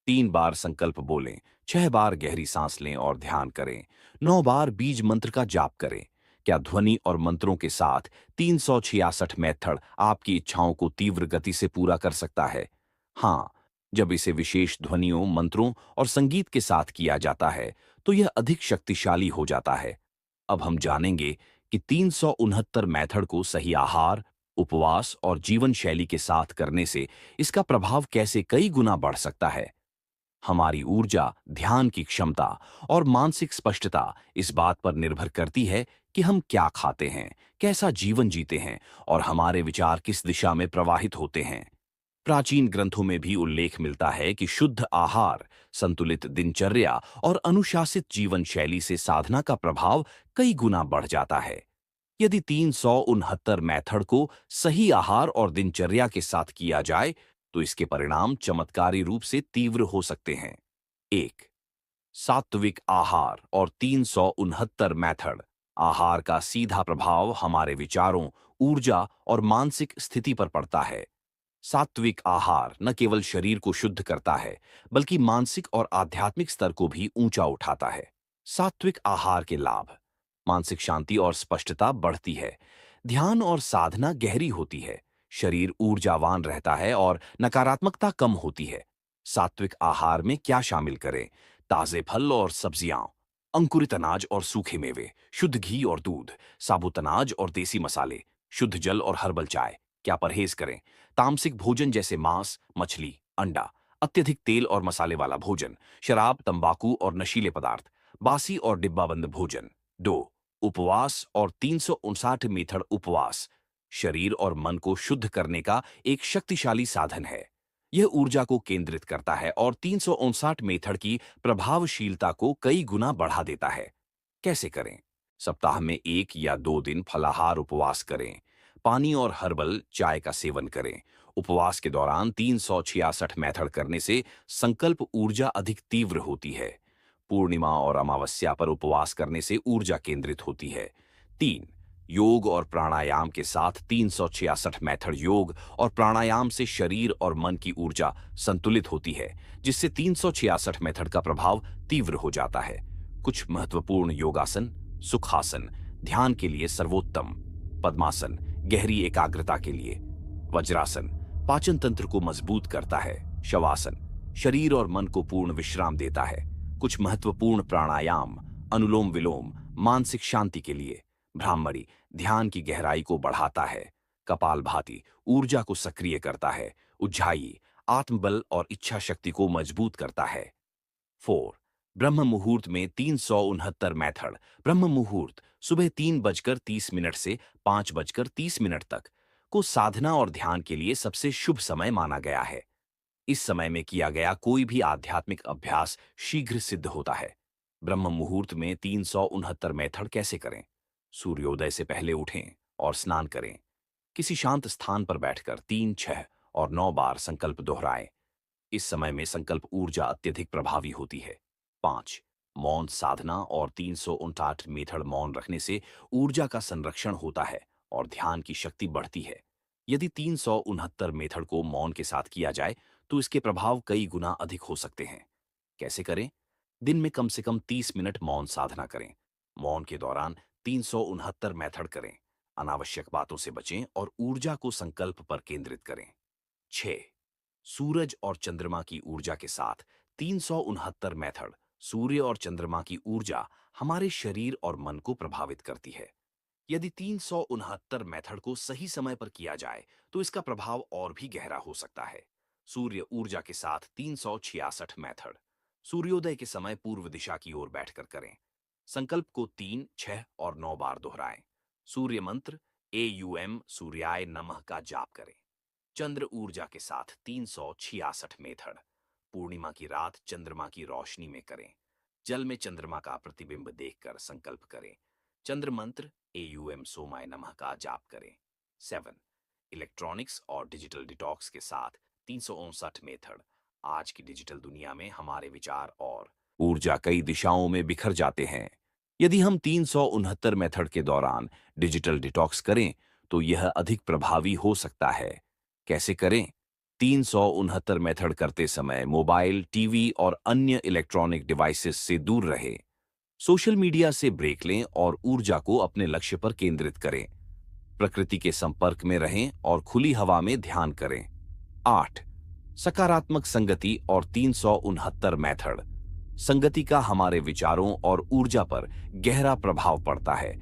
3 बार संकल्प बोलें, 6 बार गहरी सांस लें और ध्यान करें। 9 बार बीज मंत्र का जाप करें। क्या ध्वनि और मंत्रों के साथ 366 मेथड आपकी इच्छाओं को तीव्र गति से पूरा कर सकता है? हाँ, जब इसे विशेष ध्वनियों, मंत्रों और संगीत के साथ किया जाता है तो यह अधिक शक्तिशाली हो जाता है। अब हम जानेंगे कि 369 मेथड को सही आहार, उपवास और जीवन शैली के साथ करने से इसका प्रभाव कैसे कई गुना बढ़ सकता है। हमारी ऊर्जा, ध्यान की क्षमता और मानसिक स्पष्टता इस बात पर निर्भर करती है कि हम क्या खाते हैं, कैसा जीवन जीते हैं और हमारे विचार किस दिशा में प्रवाहित होते हैं। प्राचीन ग्रंथों में भी उल्लेख मिलता है कि शुद्ध आहार, संतुलित दिनचर्या और अनुशासित जीवन शैली से साधना का प्रभाव कई गुना बढ़ जाता है। यदि 369 मेथड को सही आहार और दिनचर्या के साथ किया जाए तो इसके परिणाम चमत्कारी रूप से तीव्र हो सकते हैं। 1 सात्विक आहार और 369 मेथड। आहार का सीधा प्रभाव हमारे विचारों, ऊर्जा और मानसिक स्थिति पर पड़ता है। सात्विक आहार न केवल शरीर को शुद्ध करता है बल्कि मानसिक और आध्यात्मिक स्तर को भी ऊंचा उठाता है। सात्विक आहार के लाभ। मानसिक शांति और स्पष्टता बढ़ती है। ध्यान और साधना गहरी होती है। शरीर ऊर्जावान रहता है और नकारात्मकता कम होती है। सात्विक आहार में क्या शामिल करें? ताजे फल और सब्जियां, अंकुरित अनाज और सूखे मेवे, शुद्ध घी और दूध, साबुत अनाज और देसी मसाले, शुद्ध जल और हर्बल चाय। क्या परहेज करें? तामसिक भोजन जैसे मांस, मछली, अंडा, अत्यधिक तेल और मसाले वाला भोजन, शराब, तंबाकू और नशीले पदार्थ, बासी और डिब्बाबंद भोजन। 2 उपवास और 359 मेथड। उपवास शरीर और मन को शुद्ध करने का एक शक्तिशाली साधन है। यह ऊर्जा को केंद्रित करता है और 359 मेथड की प्रभावशीलता को कई गुना बढ़ा देता है। कैसे करें? सप्ताह में 1 या 2 दिन फलाहार उपवास करें। पानी और हर्बल चाय का सेवन करें। उपवास के दौरान 366 मेथड करने से संकल्प ऊर्जा अधिक तीव्र होती है। पूर्णिमा और अमावस्या पर उपवास करने से ऊर्जा केंद्रित होती है। 3 योग और प्राणायाम के साथ 366 मेथड। योग और प्राणायाम से शरीर और मन की ऊर्जा संतुलित होती है जिससे 366 मेथड का प्रभाव तीव्र हो जाता है। कुछ महत्वपूर्ण योगासन। सुखासन ध्यान के लिए सर्वोत्तम। पद्मासन गहरी एकाग्रता के लिए। वज्रासन पाचन तंत्र को मजबूत करता है। शवासन शरीर और मन को पूर्ण विश्राम देता है। कुछ महत्वपूर्ण प्राणायाम। अनुलोम विलोम मानसिक शांति के लिए। ब्राह्मणी ध्यान की गहराई को बढ़ाता है। कपालभाति ऊर्जा को सक्रिय करता है। उज्जाई आत्मबल और इच्छा शक्ति को मजबूत करता है। 4 ब्रह्म मुहूर्त में 369 मेथड। ब्रह्म मुहूर्त सुबह 3:30 से 5:30 तक को साधना और ध्यान के लिए सबसे शुभ समय माना गया है। इस समय में किया गया कोई भी आध्यात्मिक अभ्यास शीघ्र सिद्ध होता है। ब्रह्म मुहूर्त में 369 मेथड कैसे करें? सूर्योदय से पहले उठें और स्नान करें। किसी शांत स्थान पर बैठकर 3, 6 और 9 बार संकल्प दोहराएं। इस समय में संकल्प ऊर्जा अत्यधिक प्रभावी होती है। 5 मौन साधना और 359 मेथड मौन रखने से ऊर्जा का संरक्षण होता है और ध्यान की शक्ति बढ़ती है। यदि 369 मेथड को मौन के साथ किया जाए तो इसके प्रभाव कई गुना अधिक हो सकते हैं। कैसे करें? दिन में कम से कम 30 मिनट मौन साधना करें। मौन के दौरान 369 मेथड करें। अनावश्यक बातों से बचें और ऊर्जा को संकल्प पर केंद्रित करें। 6 सूरज और चंद्रमा की ऊर्जा के साथ 369 मेथड। सूर्य और चंद्रमा की ऊर्जा हमारे शरीर और मन को प्रभावित करती है। यदि 369 मेथड को सही समय पर किया जाए तो इसका प्रभाव और भी गहरा हो सकता है। सूर्य ऊर्जा के साथ 366 मेथड। सूर्योदय के समय पूर्व दिशा की ओर बैठकर करें। संकल्प को 3, 6 और 9 बार दोहराएं। सूर्य मंत्र AUM सूर्याय नमः का जाप करें। चंद्र ऊर्जा के साथ 366 मेथड। पूर्णिमा की रात चंद्रमा की रोशनी में करें। जल में चंद्रमा का प्रतिबिंब देखकर संकल्प करें। चंद्र मंत्र AUM सोमाय नमः का जाप करें। 7 इलेक्ट्रॉनिक्स और डिजिटल डिटॉक्स के साथ 359 मेथड। आज की डिजिटल दुनिया में हमारे विचार और ऊर्जा कई दिशाओं में बिखर जाते हैं। यदि हम 369 मेथड के दौरान डिजिटल डिटॉक्स करें तो यह अधिक प्रभावी हो सकता है। कैसे करें? 369 मेथड करते समय मोबाइल, टीवी और अन्य इलेक्ट्रॉनिक डिवाइसेस से दूर रहें। सोशल मीडिया से ब्रेक लें और ऊर्जा को अपने लक्ष्य पर केंद्रित करें। प्रकृति के संपर्क में रहें और खुली हवा में ध्यान करें। 8 सकारात्मक संगति और 369 मेथड। संगति का हमारे विचारों और ऊर्जा पर गहरा प्रभाव पड़ता है।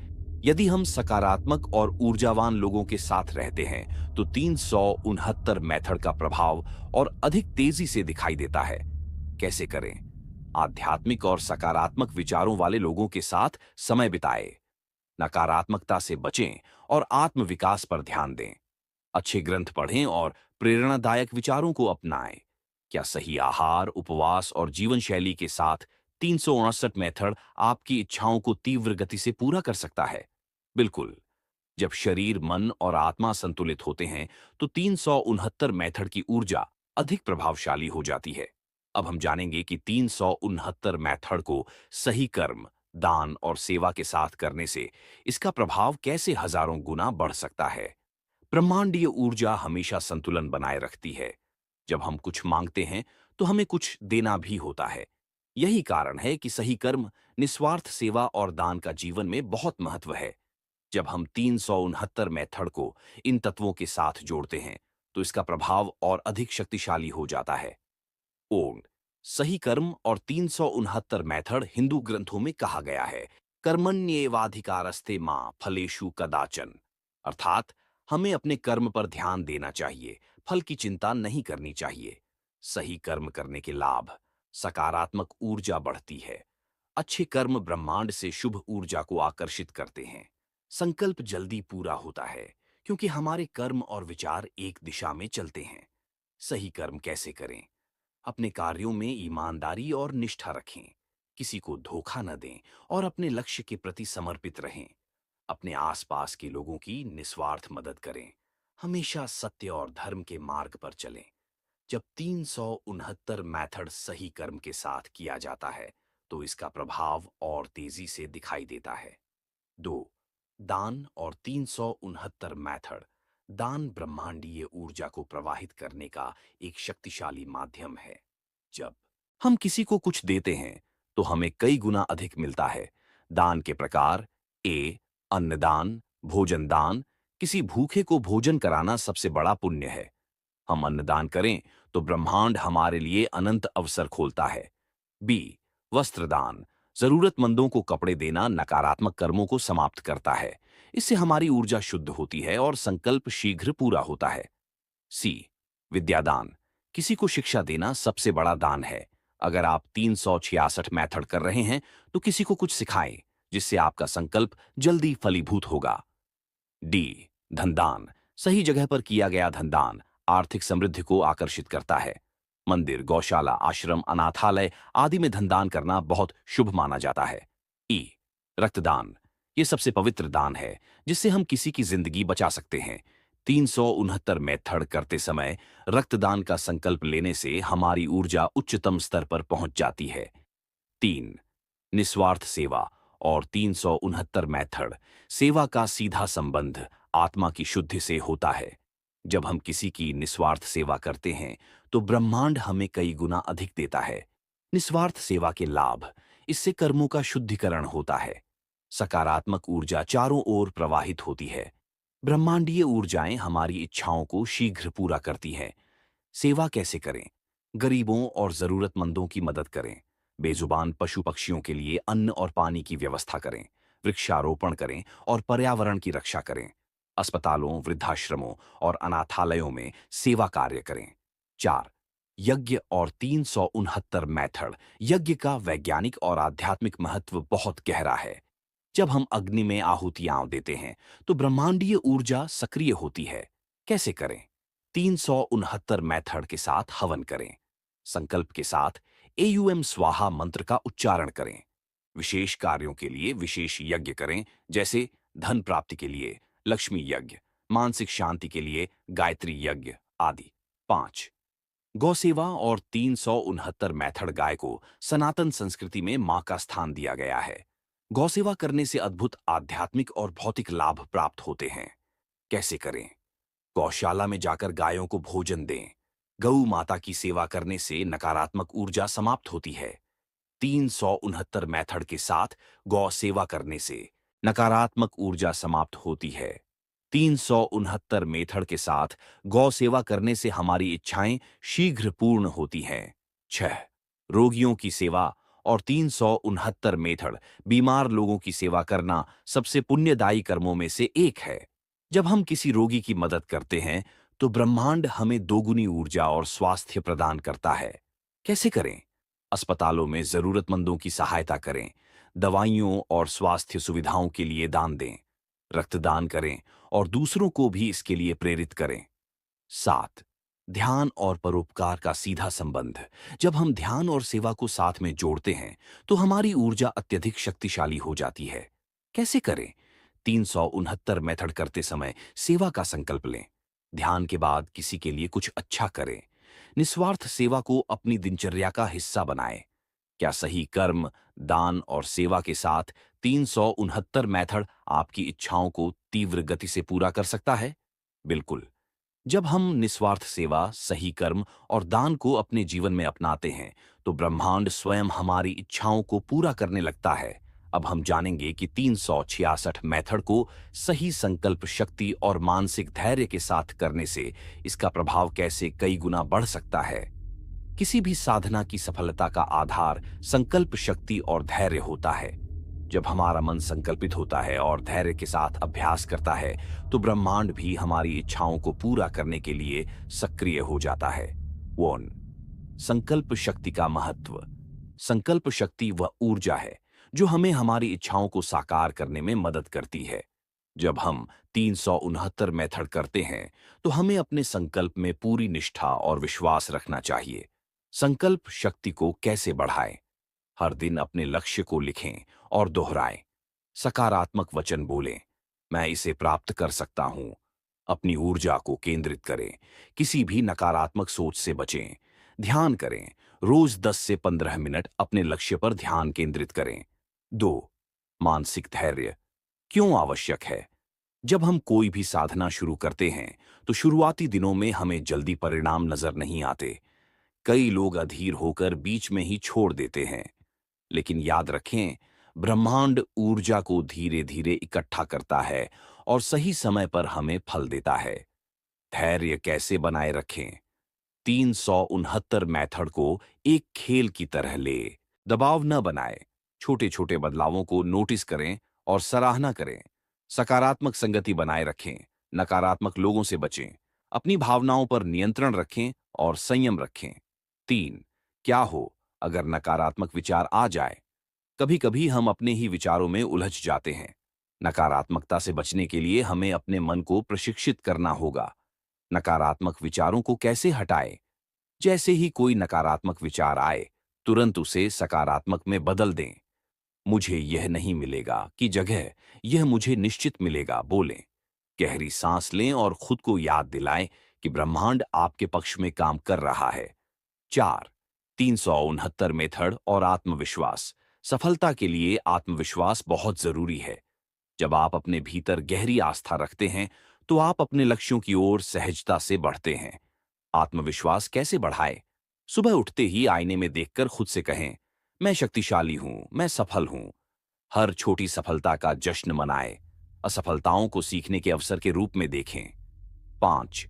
यदि हम सकारात्मक और ऊर्जावान लोगों के साथ रहते हैं तो 369 मेथड का प्रभाव और अधिक तेजी से दिखाई देता है। कैसे करें? आध्यात्मिक और सकारात्मक विचारों वाले लोगों के साथ समय बिताएं। नकारात्मकता से बचें और आत्म विकास पर ध्यान दें। अच्छे ग्रंथ पढ़ें और प्रेरणादायक विचारों को अपनाएं। क्या सही आहार, उपवास और जीवन शैली के साथ 359 मेथड आपकी इच्छाओं को तीव्र गति से पूरा कर सकता है? बिल्कुल। जब शरीर, मन और आत्मा संतुलित होते हैं तो 369 मेथड की ऊर्जा अधिक प्रभावशाली हो जाती है। अब हम जानेंगे कि 369 मेथड को सही कर्म, दान और सेवा के साथ करने से इसका प्रभाव कैसे हजारों गुना बढ़ सकता है। ब्रह्मांडीय ऊर्जा हमेशा संतुलन बनाए रखती है। जब हम कुछ मांगते हैं तो हमें कुछ देना भी होता है। यही कारण है कि सही कर्म, निस्वार्थ सेवा और दान का जीवन में बहुत महत्व है। जब हम 369 मेथड को इन तत्वों के साथ जोड़ते हैं तो इसका प्रभाव और अधिक शक्तिशाली हो जाता है। ओम सही कर्म और 369 मेथड हिंदू ग्रंथों में कहा गया है, कर्मण्येवाधिकारस्ते मां फलेषु कदाचन। अर्थात हमें अपने कर्म पर ध्यान देना चाहिए, फल की चिंता नहीं करनी चाहिए। सही कर्म करने के लाभ: सकारात्मक ऊर्जा बढ़ती है। अच्छे कर्म ब्रह्मांड से शुभ ऊर्जा को आकर्षित करते हैं। संकल्प जल्दी पूरा होता है क्योंकि हमारे कर्म और विचार एक दिशा में चलते हैं। सही कर्म कैसे करें? अपने कार्यों में ईमानदारी और निष्ठा रखें। किसी को धोखा न दें और अपने लक्ष्य के प्रति समर्पित रहें। अपने आसपास के लोगों की निस्वार्थ मदद करें। हमेशा सत्य और धर्म के मार्ग पर चलें। जब 369 मेथड सही कर्म के साथ किया जाता है तो इसका प्रभाव और तेजी से दिखाई देता है। 2 दान और 369 मेथड। दान ब्रह्मांडीय ऊर्जा को प्रवाहित करने का एक शक्तिशाली माध्यम है। जब हम किसी को कुछ देते हैं तो हमें कई गुना अधिक मिलता है। दान के प्रकार: अन्नदान, भोजन दान। किसी भूखे को भोजन कराना सबसे बड़ा पुण्य है। हम अन्नदान करें तो ब्रह्मांड हमारे लिए अनंत अवसर खोलता है। बी वस्त्र दान। जरूरतमंदों को कपड़े देना नकारात्मक कर्मों को समाप्त करता है। इससे हमारी ऊर्जा शुद्ध होती है और संकल्प शीघ्र पूरा होता है। सी, विद्यादान। किसी को शिक्षा देना सबसे बड़ा दान है। अगर आप 366 मेथड कर रहे हैं तो किसी को कुछ सिखाएं, जिससे आपका संकल्प जल्दी फलीभूत होगा। डी, धनदान। सही जगह पर किया गया धनदान आर्थिक समृद्धि को आकर्षित करता है। मंदिर, गौशाला, आश्रम, अनाथालय आदि में धनदान करना बहुत शुभ माना जाता है। ई, रक्तदान। ये सबसे पवित्र दान है जिससे हम किसी की जिंदगी बचा सकते हैं। 369 मेथड करते समय रक्तदान का संकल्प लेने से हमारी ऊर्जा उच्चतम स्तर पर पहुंच जाती है। 3, निस्वार्थ सेवा और 369 मेथड। सेवा का सीधा संबंध आत्मा की शुद्धि से होता है। जब हम किसी की निस्वार्थ सेवा करते हैं तो ब्रह्मांड हमें कई गुना अधिक देता है। निस्वार्थ सेवा के लाभ, इससे कर्मों का शुद्धिकरण होता है। सकारात्मक ऊर्जा चारों ओर प्रवाहित होती है। ब्रह्मांडीय ऊर्जाएं हमारी इच्छाओं को शीघ्र पूरा करती हैं। सेवा कैसे करें? गरीबों और जरूरतमंदों की मदद करें। बेजुबान पशु पक्षियों के लिए अन्न और पानी की व्यवस्था करें। वृक्षारोपण करें और पर्यावरण की रक्षा करें। अस्पतालों, वृद्धाश्रमों और अनाथालयों में सेवा कार्य करें। 4, यज्ञ और 369 मेथड। यज्ञ का वैज्ञानिक और आध्यात्मिक महत्व बहुत गहरा है। जब हम अग्नि में आहुतियां देते हैं तो ब्रह्मांडीय ऊर्जा सक्रिय होती है। कैसे करें? 369 मेथड के साथ हवन करें। संकल्प के साथ एयूएम स्वाहा मंत्र का उच्चारण करें। विशेष कार्यों के लिए विशेष यज्ञ करें, जैसे धन प्राप्ति के लिए लक्ष्मी यज्ञ, मानसिक शांति के लिए गायत्री यज्ञ आदि। 5, गौ सेवा और 369 मेथड। गाय को सनातन संस्कृति में मां का स्थान दिया गया है। गौ सेवा करने से अद्भुत आध्यात्मिक और भौतिक लाभ प्राप्त होते हैं। कैसे करें? गौशाला में जाकर गायों को भोजन दें। गऊ माता की सेवा करने से नकारात्मक ऊर्जा समाप्त होती है। 369 मेथड के साथ गौ सेवा करने से नकारात्मक ऊर्जा समाप्त होती है। 369 मेथड के साथ गौ सेवा करने से हमारी इच्छाएं शीघ्र पूर्ण होती हैं। 6, रोगियों की सेवा और 369 मेथड। बीमार लोगों की सेवा करना सबसे पुण्यदायी कर्मों में से एक है। जब हम किसी रोगी की मदद करते हैं तो ब्रह्मांड हमें दोगुनी ऊर्जा और स्वास्थ्य प्रदान करता है। कैसे करें? अस्पतालों में जरूरतमंदों की सहायता करें। दवाइयों और स्वास्थ्य सुविधाओं के लिए दान दें। रक्तदान करें और दूसरों को भी इसके लिए प्रेरित करें। 7, ध्यान और परोपकार का सीधा संबंध। जब हम ध्यान और सेवा को साथ में जोड़ते हैं तो हमारी ऊर्जा अत्यधिक शक्तिशाली हो जाती है। कैसे करें? 369 मेथड करते समय सेवा का संकल्प लें। ध्यान के बाद किसी के लिए कुछ अच्छा करें। निस्वार्थ सेवा को अपनी दिनचर्या का हिस्सा बनाएं। क्या सही कर्म, दान और सेवा के साथ 369 मेथड आपकी इच्छाओं को तीव्र गति से पूरा कर सकता है? बिल्कुल। जब हम निस्वार्थ सेवा, सही कर्म और दान को अपने जीवन में अपनाते हैं तो ब्रह्मांड स्वयं हमारी इच्छाओं को पूरा करने लगता है। अब हम जानेंगे कि 366 मेथड को सही संकल्प शक्ति और मानसिक धैर्य के साथ करने से इसका प्रभाव कैसे कई गुना बढ़ सकता है। किसी भी साधना की सफलता का आधार संकल्प शक्ति और धैर्य होता है। जब हमारा मन संकल्पित होता है और धैर्य के साथ अभ्यास करता है तो ब्रह्मांड भी हमारी इच्छाओं को पूरा करने के लिए सक्रिय हो जाता है। 1, संकल्प शक्ति का महत्व। संकल्प शक्ति वह ऊर्जा है जो हमें हमारी इच्छाओं को साकार करने में मदद करती है। जब हम 369 मेथड करते हैं तो हमें अपने संकल्प में पूरी निष्ठा और विश्वास रखना चाहिए। संकल्प शक्ति को कैसे बढ़ाएं? हर दिन अपने लक्ष्य को लिखें और दोहराएं। सकारात्मक वचन बोलें, मैं इसे प्राप्त कर सकता हूं। अपनी ऊर्जा को केंद्रित करें। किसी भी नकारात्मक सोच से बचें। ध्यान करें। रोज 10 से 15 मिनट अपने लक्ष्य पर ध्यान केंद्रित करें। 2, मानसिक धैर्य क्यों आवश्यक है? जब हम कोई भी साधना शुरू करते हैं तो शुरुआती दिनों में हमें जल्दी परिणाम नजर नहीं आते। कई लोग अधीर होकर बीच में ही छोड़ देते हैं। लेकिन याद रखें, ब्रह्मांड ऊर्जा को धीरे धीरे इकट्ठा करता है और सही समय पर हमें फल देता है। धैर्य कैसे बनाए रखें? 369 मेथड को एक खेल की तरह ले। दबाव न बनाए। छोटे छोटे बदलावों को नोटिस करें और सराहना करें। सकारात्मक संगति बनाए रखें, नकारात्मक लोगों से बचें। अपनी भावनाओं पर नियंत्रण रखें और संयम रखें। 3, क्या हो अगर नकारात्मक विचार आ जाए? कभी कभी हम अपने ही विचारों में उलझ जाते हैं। नकारात्मकता से बचने के लिए हमें अपने मन को प्रशिक्षित करना होगा। नकारात्मक विचारों को कैसे हटाएं? जैसे ही कोई नकारात्मक विचार आए, तुरंत उसे सकारात्मक में बदल दें। मुझे यह नहीं मिलेगा की जगह यह मुझे निश्चित मिलेगा बोलें। गहरी सांस लें और खुद को याद दिलाएं कि ब्रह्मांड आपके पक्ष में काम कर रहा है। 4, 369 मेथड और आत्मविश्वास। सफलता के लिए आत्मविश्वास बहुत जरूरी है। जब आप अपने भीतर गहरी आस्था रखते हैं, तो आप अपने लक्ष्यों की ओर सहजता से बढ़ते हैं। आत्मविश्वास कैसे बढ़ाए? सुबह उठते ही आईने में देखकर खुद से कहें, मैं शक्तिशाली हूं, मैं सफल हूं। हर छोटी सफलता का जश्न मनाएं। असफलताओं को सीखने के अवसर के रूप में देखें। 5,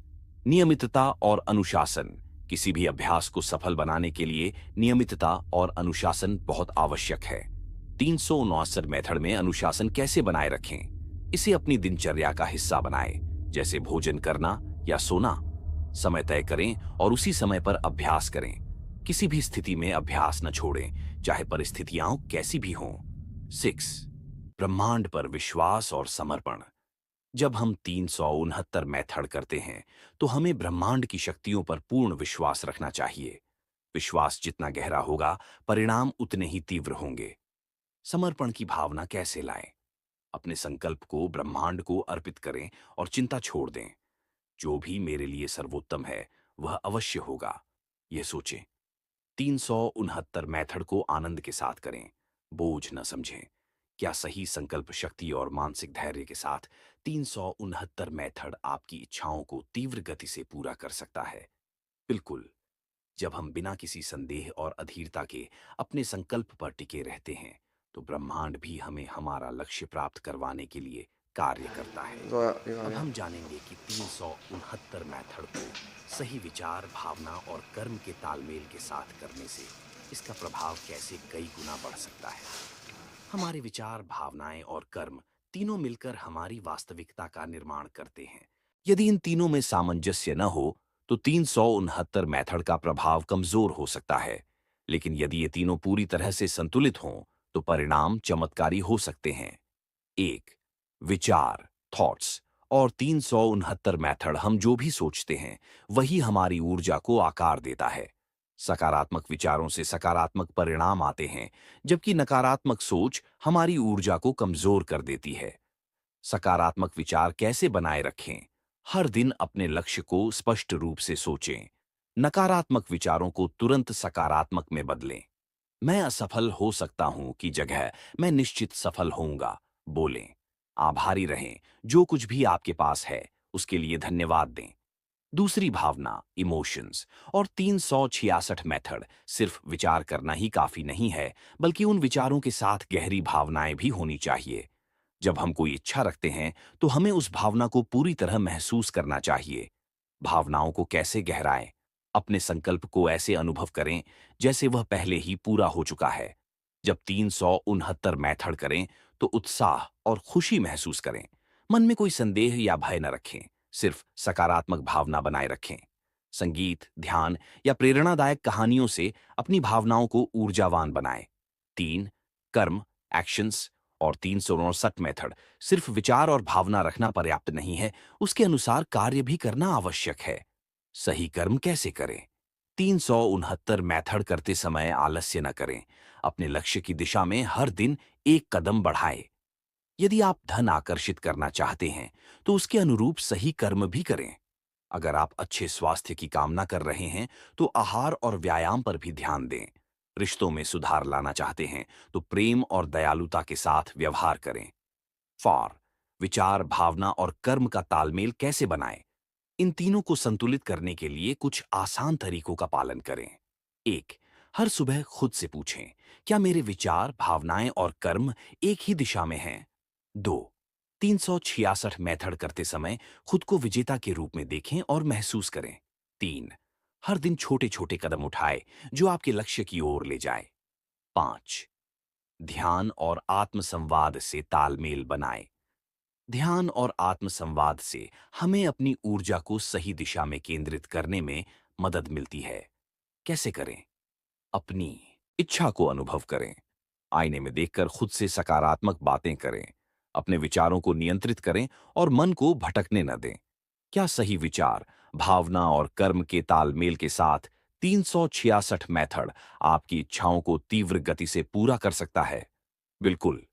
नियमितता और अनुशासन। किसी भी अभ्यास को सफल बनाने के लिए नियमितता और अनुशासन बहुत आवश्यक है। 369 मेथड में अनुशासन कैसे बनाए रखें? इसे अपनी दिनचर्या का हिस्सा बनाएं, जैसे भोजन करना या सोना। समय तय करें और उसी समय पर अभ्यास करें। किसी भी स्थिति में अभ्यास न छोड़ें, चाहे परिस्थितियां कैसी भी हों। 6, ब्रह्मांड पर विश्वास और समर्पण। जब हम 369 मेथड करते हैं, तो हमें ब्रह्मांड की शक्तियों पर पूर्ण विश्वास रखना चाहिए। विश्वास जितना गहरा होगा, परिणाम उतने ही तीव्र होंगे। समर्पण की भावना कैसे लाएं? अपने संकल्प को ब्रह्मांड को अर्पित करें और चिंता छोड़ दें। जो भी मेरे लिए सर्वोत्तम है, वह अवश्य होगा, यह सोचें। 369 मेथड को आनंद के साथ करें, बोझ न समझें। क्या सही संकल्प शक्ति और मानसिक धैर्य के साथ 369 मेथड आपकी इच्छाओं को तीव्र गति से पूरा कर सकता है? बिल्कुल। जब हम बिना किसी संदेह और अधीरता के अपने संकल्प पर टिके रहते हैं, तो ब्रह्मांड भी हमें हमारा लक्ष्य प्राप्त करवाने के लिए कार्य करता है। 이거 अब 아니야? हम जानेंगे कि 369 मेथड को सही विचार, भावना और कर्म के तालमेल के साथ करने से इसका प्रभाव कैसे कई गुना बढ़ सकता है। हमारे विचार, भावनाएं और कर्म तीनों मिलकर हमारी वास्तविकता का निर्माण करते हैं। यदि इन तीनों में सामंजस्य न हो, तो 369 मेथड का प्रभाव कमजोर हो सकता है। लेकिन यदि ये तीनों पूरी तरह से संतुलित हों, तो परिणाम चमत्कारी हो सकते हैं। 1, विचार, थॉट्स। और 369 मेथड हम जो भी सोचते हैं, वही हमारी ऊर्जा को आकार देता है। सकारात्मक विचारों से सकारात्मक परिणाम आते हैं, जबकि नकारात्मक सोच हमारी ऊर्जा को कमजोर कर देती है। सकारात्मक विचार कैसे बनाए रखें? हर दिन अपने लक्ष्य को स्पष्ट रूप से सोचें। नकारात्मक विचारों को तुरंत सकारात्मक में बदलें। मैं असफल हो सकता हूं की जगह मैं निश्चित सफल होऊंगा बोलें। आभारी रहें, जो कुछ भी आपके पास है उसके लिए धन्यवाद दें। दूसरी भावना, इमोशंस। और 366 मेथड सिर्फ विचार करना ही काफी नहीं है, बल्कि उन विचारों के साथ गहरी भावनाएं भी होनी चाहिए। जब हम कोई इच्छा रखते हैं, तो हमें उस भावना को पूरी तरह महसूस करना चाहिए। भावनाओं को कैसे गहराएं? अपने संकल्प को ऐसे अनुभव करें जैसे वह पहले ही पूरा हो चुका है। जब 369 मेथड करें, तो उत्साह और खुशी महसूस करें। मन में कोई संदेह या भय न रखें, सिर्फ सकारात्मक भावना बनाए रखें। संगीत, ध्यान या प्रेरणादायक कहानियों से अपनी भावनाओं को ऊर्जावान बनाएं। 3, कर्म, एक्शंस। और 369 मेथड सिर्फ विचार और भावना रखना पर्याप्त नहीं है, उसके अनुसार कार्य भी करना आवश्यक है। सही कर्म कैसे करें? 369 मेथड करते समय आलस्य न करें। अपने लक्ष्य की दिशा में हर दिन एक कदम बढ़ाएं। यदि आप धन आकर्षित करना चाहते हैं, तो उसके अनुरूप सही कर्म भी करें। अगर आप अच्छे स्वास्थ्य की कामना कर रहे हैं, तो आहार और व्यायाम पर भी ध्यान दें। रिश्तों में सुधार लाना चाहते हैं, तो प्रेम और दयालुता के साथ व्यवहार करें। 4, विचार, भावना और कर्म का तालमेल कैसे बनाएं? इन तीनों को संतुलित करने के लिए कुछ आसान तरीकों का पालन करें। 1, हर सुबह खुद से पूछें, क्या मेरे विचार, भावनाएं और कर्म एक ही दिशा में हैं? 2, 366 मेथड करते समय खुद को विजेता के रूप में देखें और महसूस करें। 3, हर दिन छोटे छोटे कदम उठाएं जो आपके लक्ष्य की ओर ले जाए। 5, ध्यान और आत्मसंवाद से तालमेल बनाएं। ध्यान और आत्मसंवाद से हमें अपनी ऊर्जा को सही दिशा में केंद्रित करने में मदद मिलती है। कैसे करें? अपनी इच्छा को अनुभव करें। आईने में देखकर खुद से सकारात्मक बातें करें। अपने विचारों को नियंत्रित करें और मन को भटकने न दें। क्या सही विचार, भावना और कर्म के तालमेल के साथ 366 मेथड आपकी इच्छाओं को तीव्र गति से पूरा कर सकता है? बिल्कुल।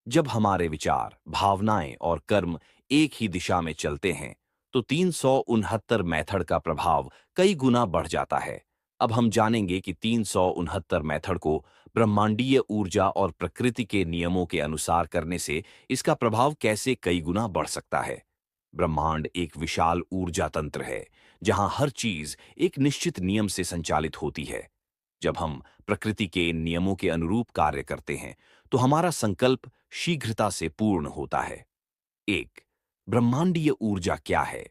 जब हमारे विचार, भावनाएं और कर्म एक ही दिशा में चलते हैं, तो 369 मेथड का प्रभाव कई गुना बढ़ जाता है। अब हम जानेंगे कि 369 मेथड को ब्रह्मांडीय ऊर्जा और प्रकृति के नियमों के अनुसार करने से इसका प्रभाव कैसे कई गुना बढ़ सकता है। ब्रह्मांड एक विशाल ऊर्जा तंत्र है, जहां हर चीज एक निश्चित नियम से संचालित होती है। जब हम प्रकृति के इन नियमों के अनुरूप कार्य करते हैं, तो हमारा संकल्प शीघ्रता से पूर्ण होता है। एक, ब्रह्मांडीय ऊर्जा क्या है?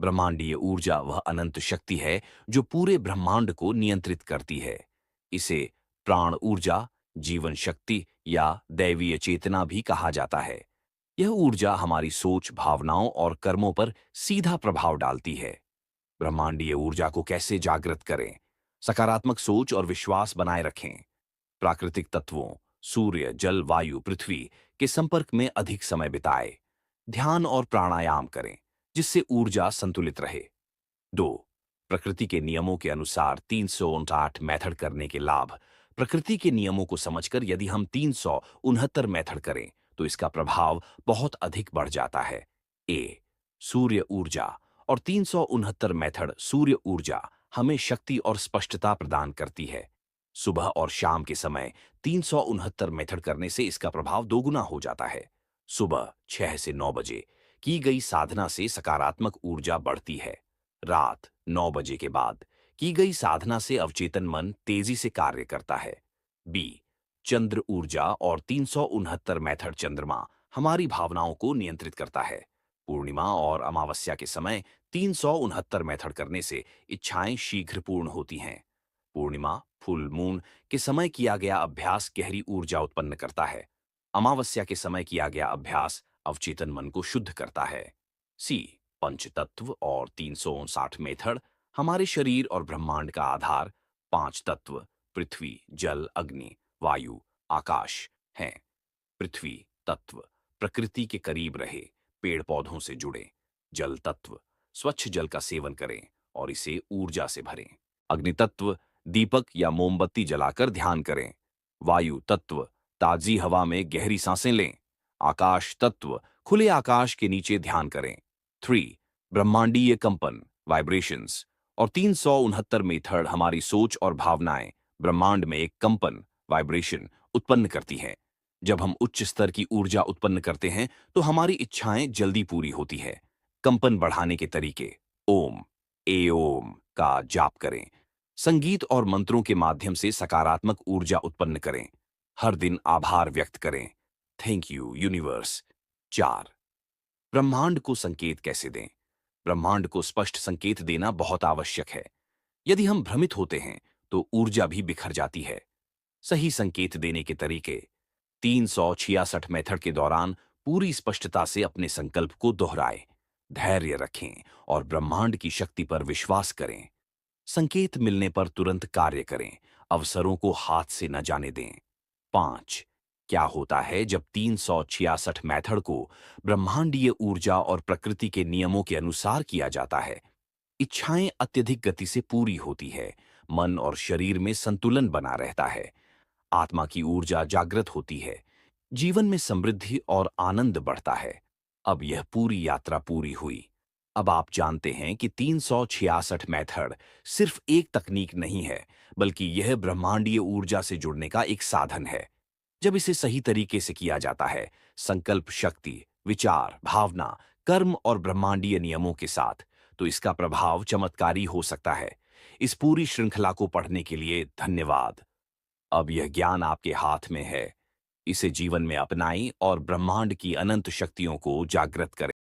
ब्रह्मांडीय ऊर्जा वह अनंत शक्ति है जो पूरे ब्रह्मांड को नियंत्रित करती है। इसे प्राण ऊर्जा, जीवन शक्ति या दैवीय चेतना भी कहा जाता है। यह ऊर्जा हमारी सोच, भावनाओं और कर्मों पर सीधा प्रभाव डालती है। ब्रह्मांडीय ऊर्जा को कैसे जागृत करें? सकारात्मक सोच और विश्वास बनाए रखें। प्राकृतिक तत्वों, सूर्य, जल, वायु, पृथ्वी के संपर्क में अधिक समय बिताएं। ध्यान और प्राणायाम करें, जिससे ऊर्जा संतुलित रहे। 2, प्रकृति के नियमों के अनुसार 359 मेथड करने के लाभ। प्रकृति के नियमों को समझकर यदि हम 369 मेथड करें, तो इसका प्रभाव बहुत अधिक बढ़ जाता है। ए, सूर्य ऊर्जा और 369 मेथड सूर्य ऊर्जा हमें शक्ति और स्पष्टता प्रदान करती है। सुबह और शाम के समय 369 मेथड करने से इसका प्रभाव दोगुना हो जाता है। सुबह 6 से 9 बजे की गई साधना से सकारात्मक ऊर्जा बढ़ती है। रात 9 बजे के बाद की गई साधना से अवचेतन मन तेजी से कार्य करता है। बी, चंद्र ऊर्जा और 369 मेथड चंद्रमा हमारी भावनाओं को नियंत्रित करता है। पूर्णिमा और अमावस्या के समय 369 मेथड करने से इच्छाएं शीघ्र पूर्ण होती हैं। पूर्णिमा, फुल मून के समय किया गया अभ्यास गहरी ऊर्जा उत्पन्न करता है। अमावस्या के समय किया गया अभ्यास अवचेतन मन को शुद्ध करता है। सी, पंचतत्व और 359 मेथड हमारे शरीर और ब्रह्मांड का आधार 5 तत्व पृथ्वी, जल, अग्नि, वायु, आकाश हैं। पृथ्वी तत्व प्रकृति के करीब रहे, पेड़ पौधों से जुड़े। जल तत्व स्वच्छ जल का सेवन करें और इसे ऊर्जा से भरें। अग्नि तत्व दीपक या मोमबत्ती जलाकर ध्यान करें। वायु तत्व ताजी हवा में गहरी सांसें लें। आकाश तत्व खुले आकाश के नीचे ध्यान करें। 3, ब्रह्मांडीय कंपन वाइब्रेशंस और 369 मेथड हमारी सोच और भावनाएं ब्रह्मांड में एक कंपन वाइब्रेशन उत्पन्न करती हैं। जब हम उच्च स्तर की ऊर्जा उत्पन्न करते हैं, तो हमारी इच्छाएं जल्दी पूरी होती है। कंपन बढ़ाने के तरीके। ओम, ए ओम का जाप करें। संगीत और मंत्रों के माध्यम से सकारात्मक ऊर्जा उत्पन्न करें। हर दिन आभार व्यक्त करें। Thank you universe. 4, ब्रह्मांड को संकेत कैसे दें? ब्रह्मांड को स्पष्ट संकेत देना बहुत आवश्यक है। यदि हम भ्रमित होते हैं, तो ऊर्जा भी बिखर जाती है। सही संकेत देने के तरीके। 366 मेथड के दौरान पूरी स्पष्टता से अपने संकल्प को दोहराएं। धैर्य रखें और ब्रह्मांड की शक्ति पर विश्वास करें। संकेत मिलने पर तुरंत कार्य करें। अवसरों को हाथ से न जाने दें। 5, क्या होता है जब 366 मेथड को ब्रह्मांडीय ऊर्जा और प्रकृति के नियमों के अनुसार किया जाता है? इच्छाएं अत्यधिक गति से पूरी होती है। मन और शरीर में संतुलन बना रहता है। आत्मा की ऊर्जा जागृत होती है। जीवन में समृद्धि और आनंद बढ़ता है। अब यह पूरी यात्रा पूरी हुई। अब आप जानते हैं कि 366 मेथड सिर्फ एक तकनीक नहीं है, बल्कि यह ब्रह्मांडीय ऊर्जा से जुड़ने का एक साधन है। जब इसे सही तरीके से किया जाता है, संकल्प शक्ति, विचार, भावना, कर्म और ब्रह्मांडीय नियमों के साथ, तो इसका प्रभाव चमत्कारी हो सकता है। इस पूरी श्रृंखला को पढ़ने के लिए धन्यवाद। अब यह ज्ञान आपके हाथ में है। इसे जीवन में अपनाएं और ब्रह्मांड की अनंत शक्तियों को जागृत करें।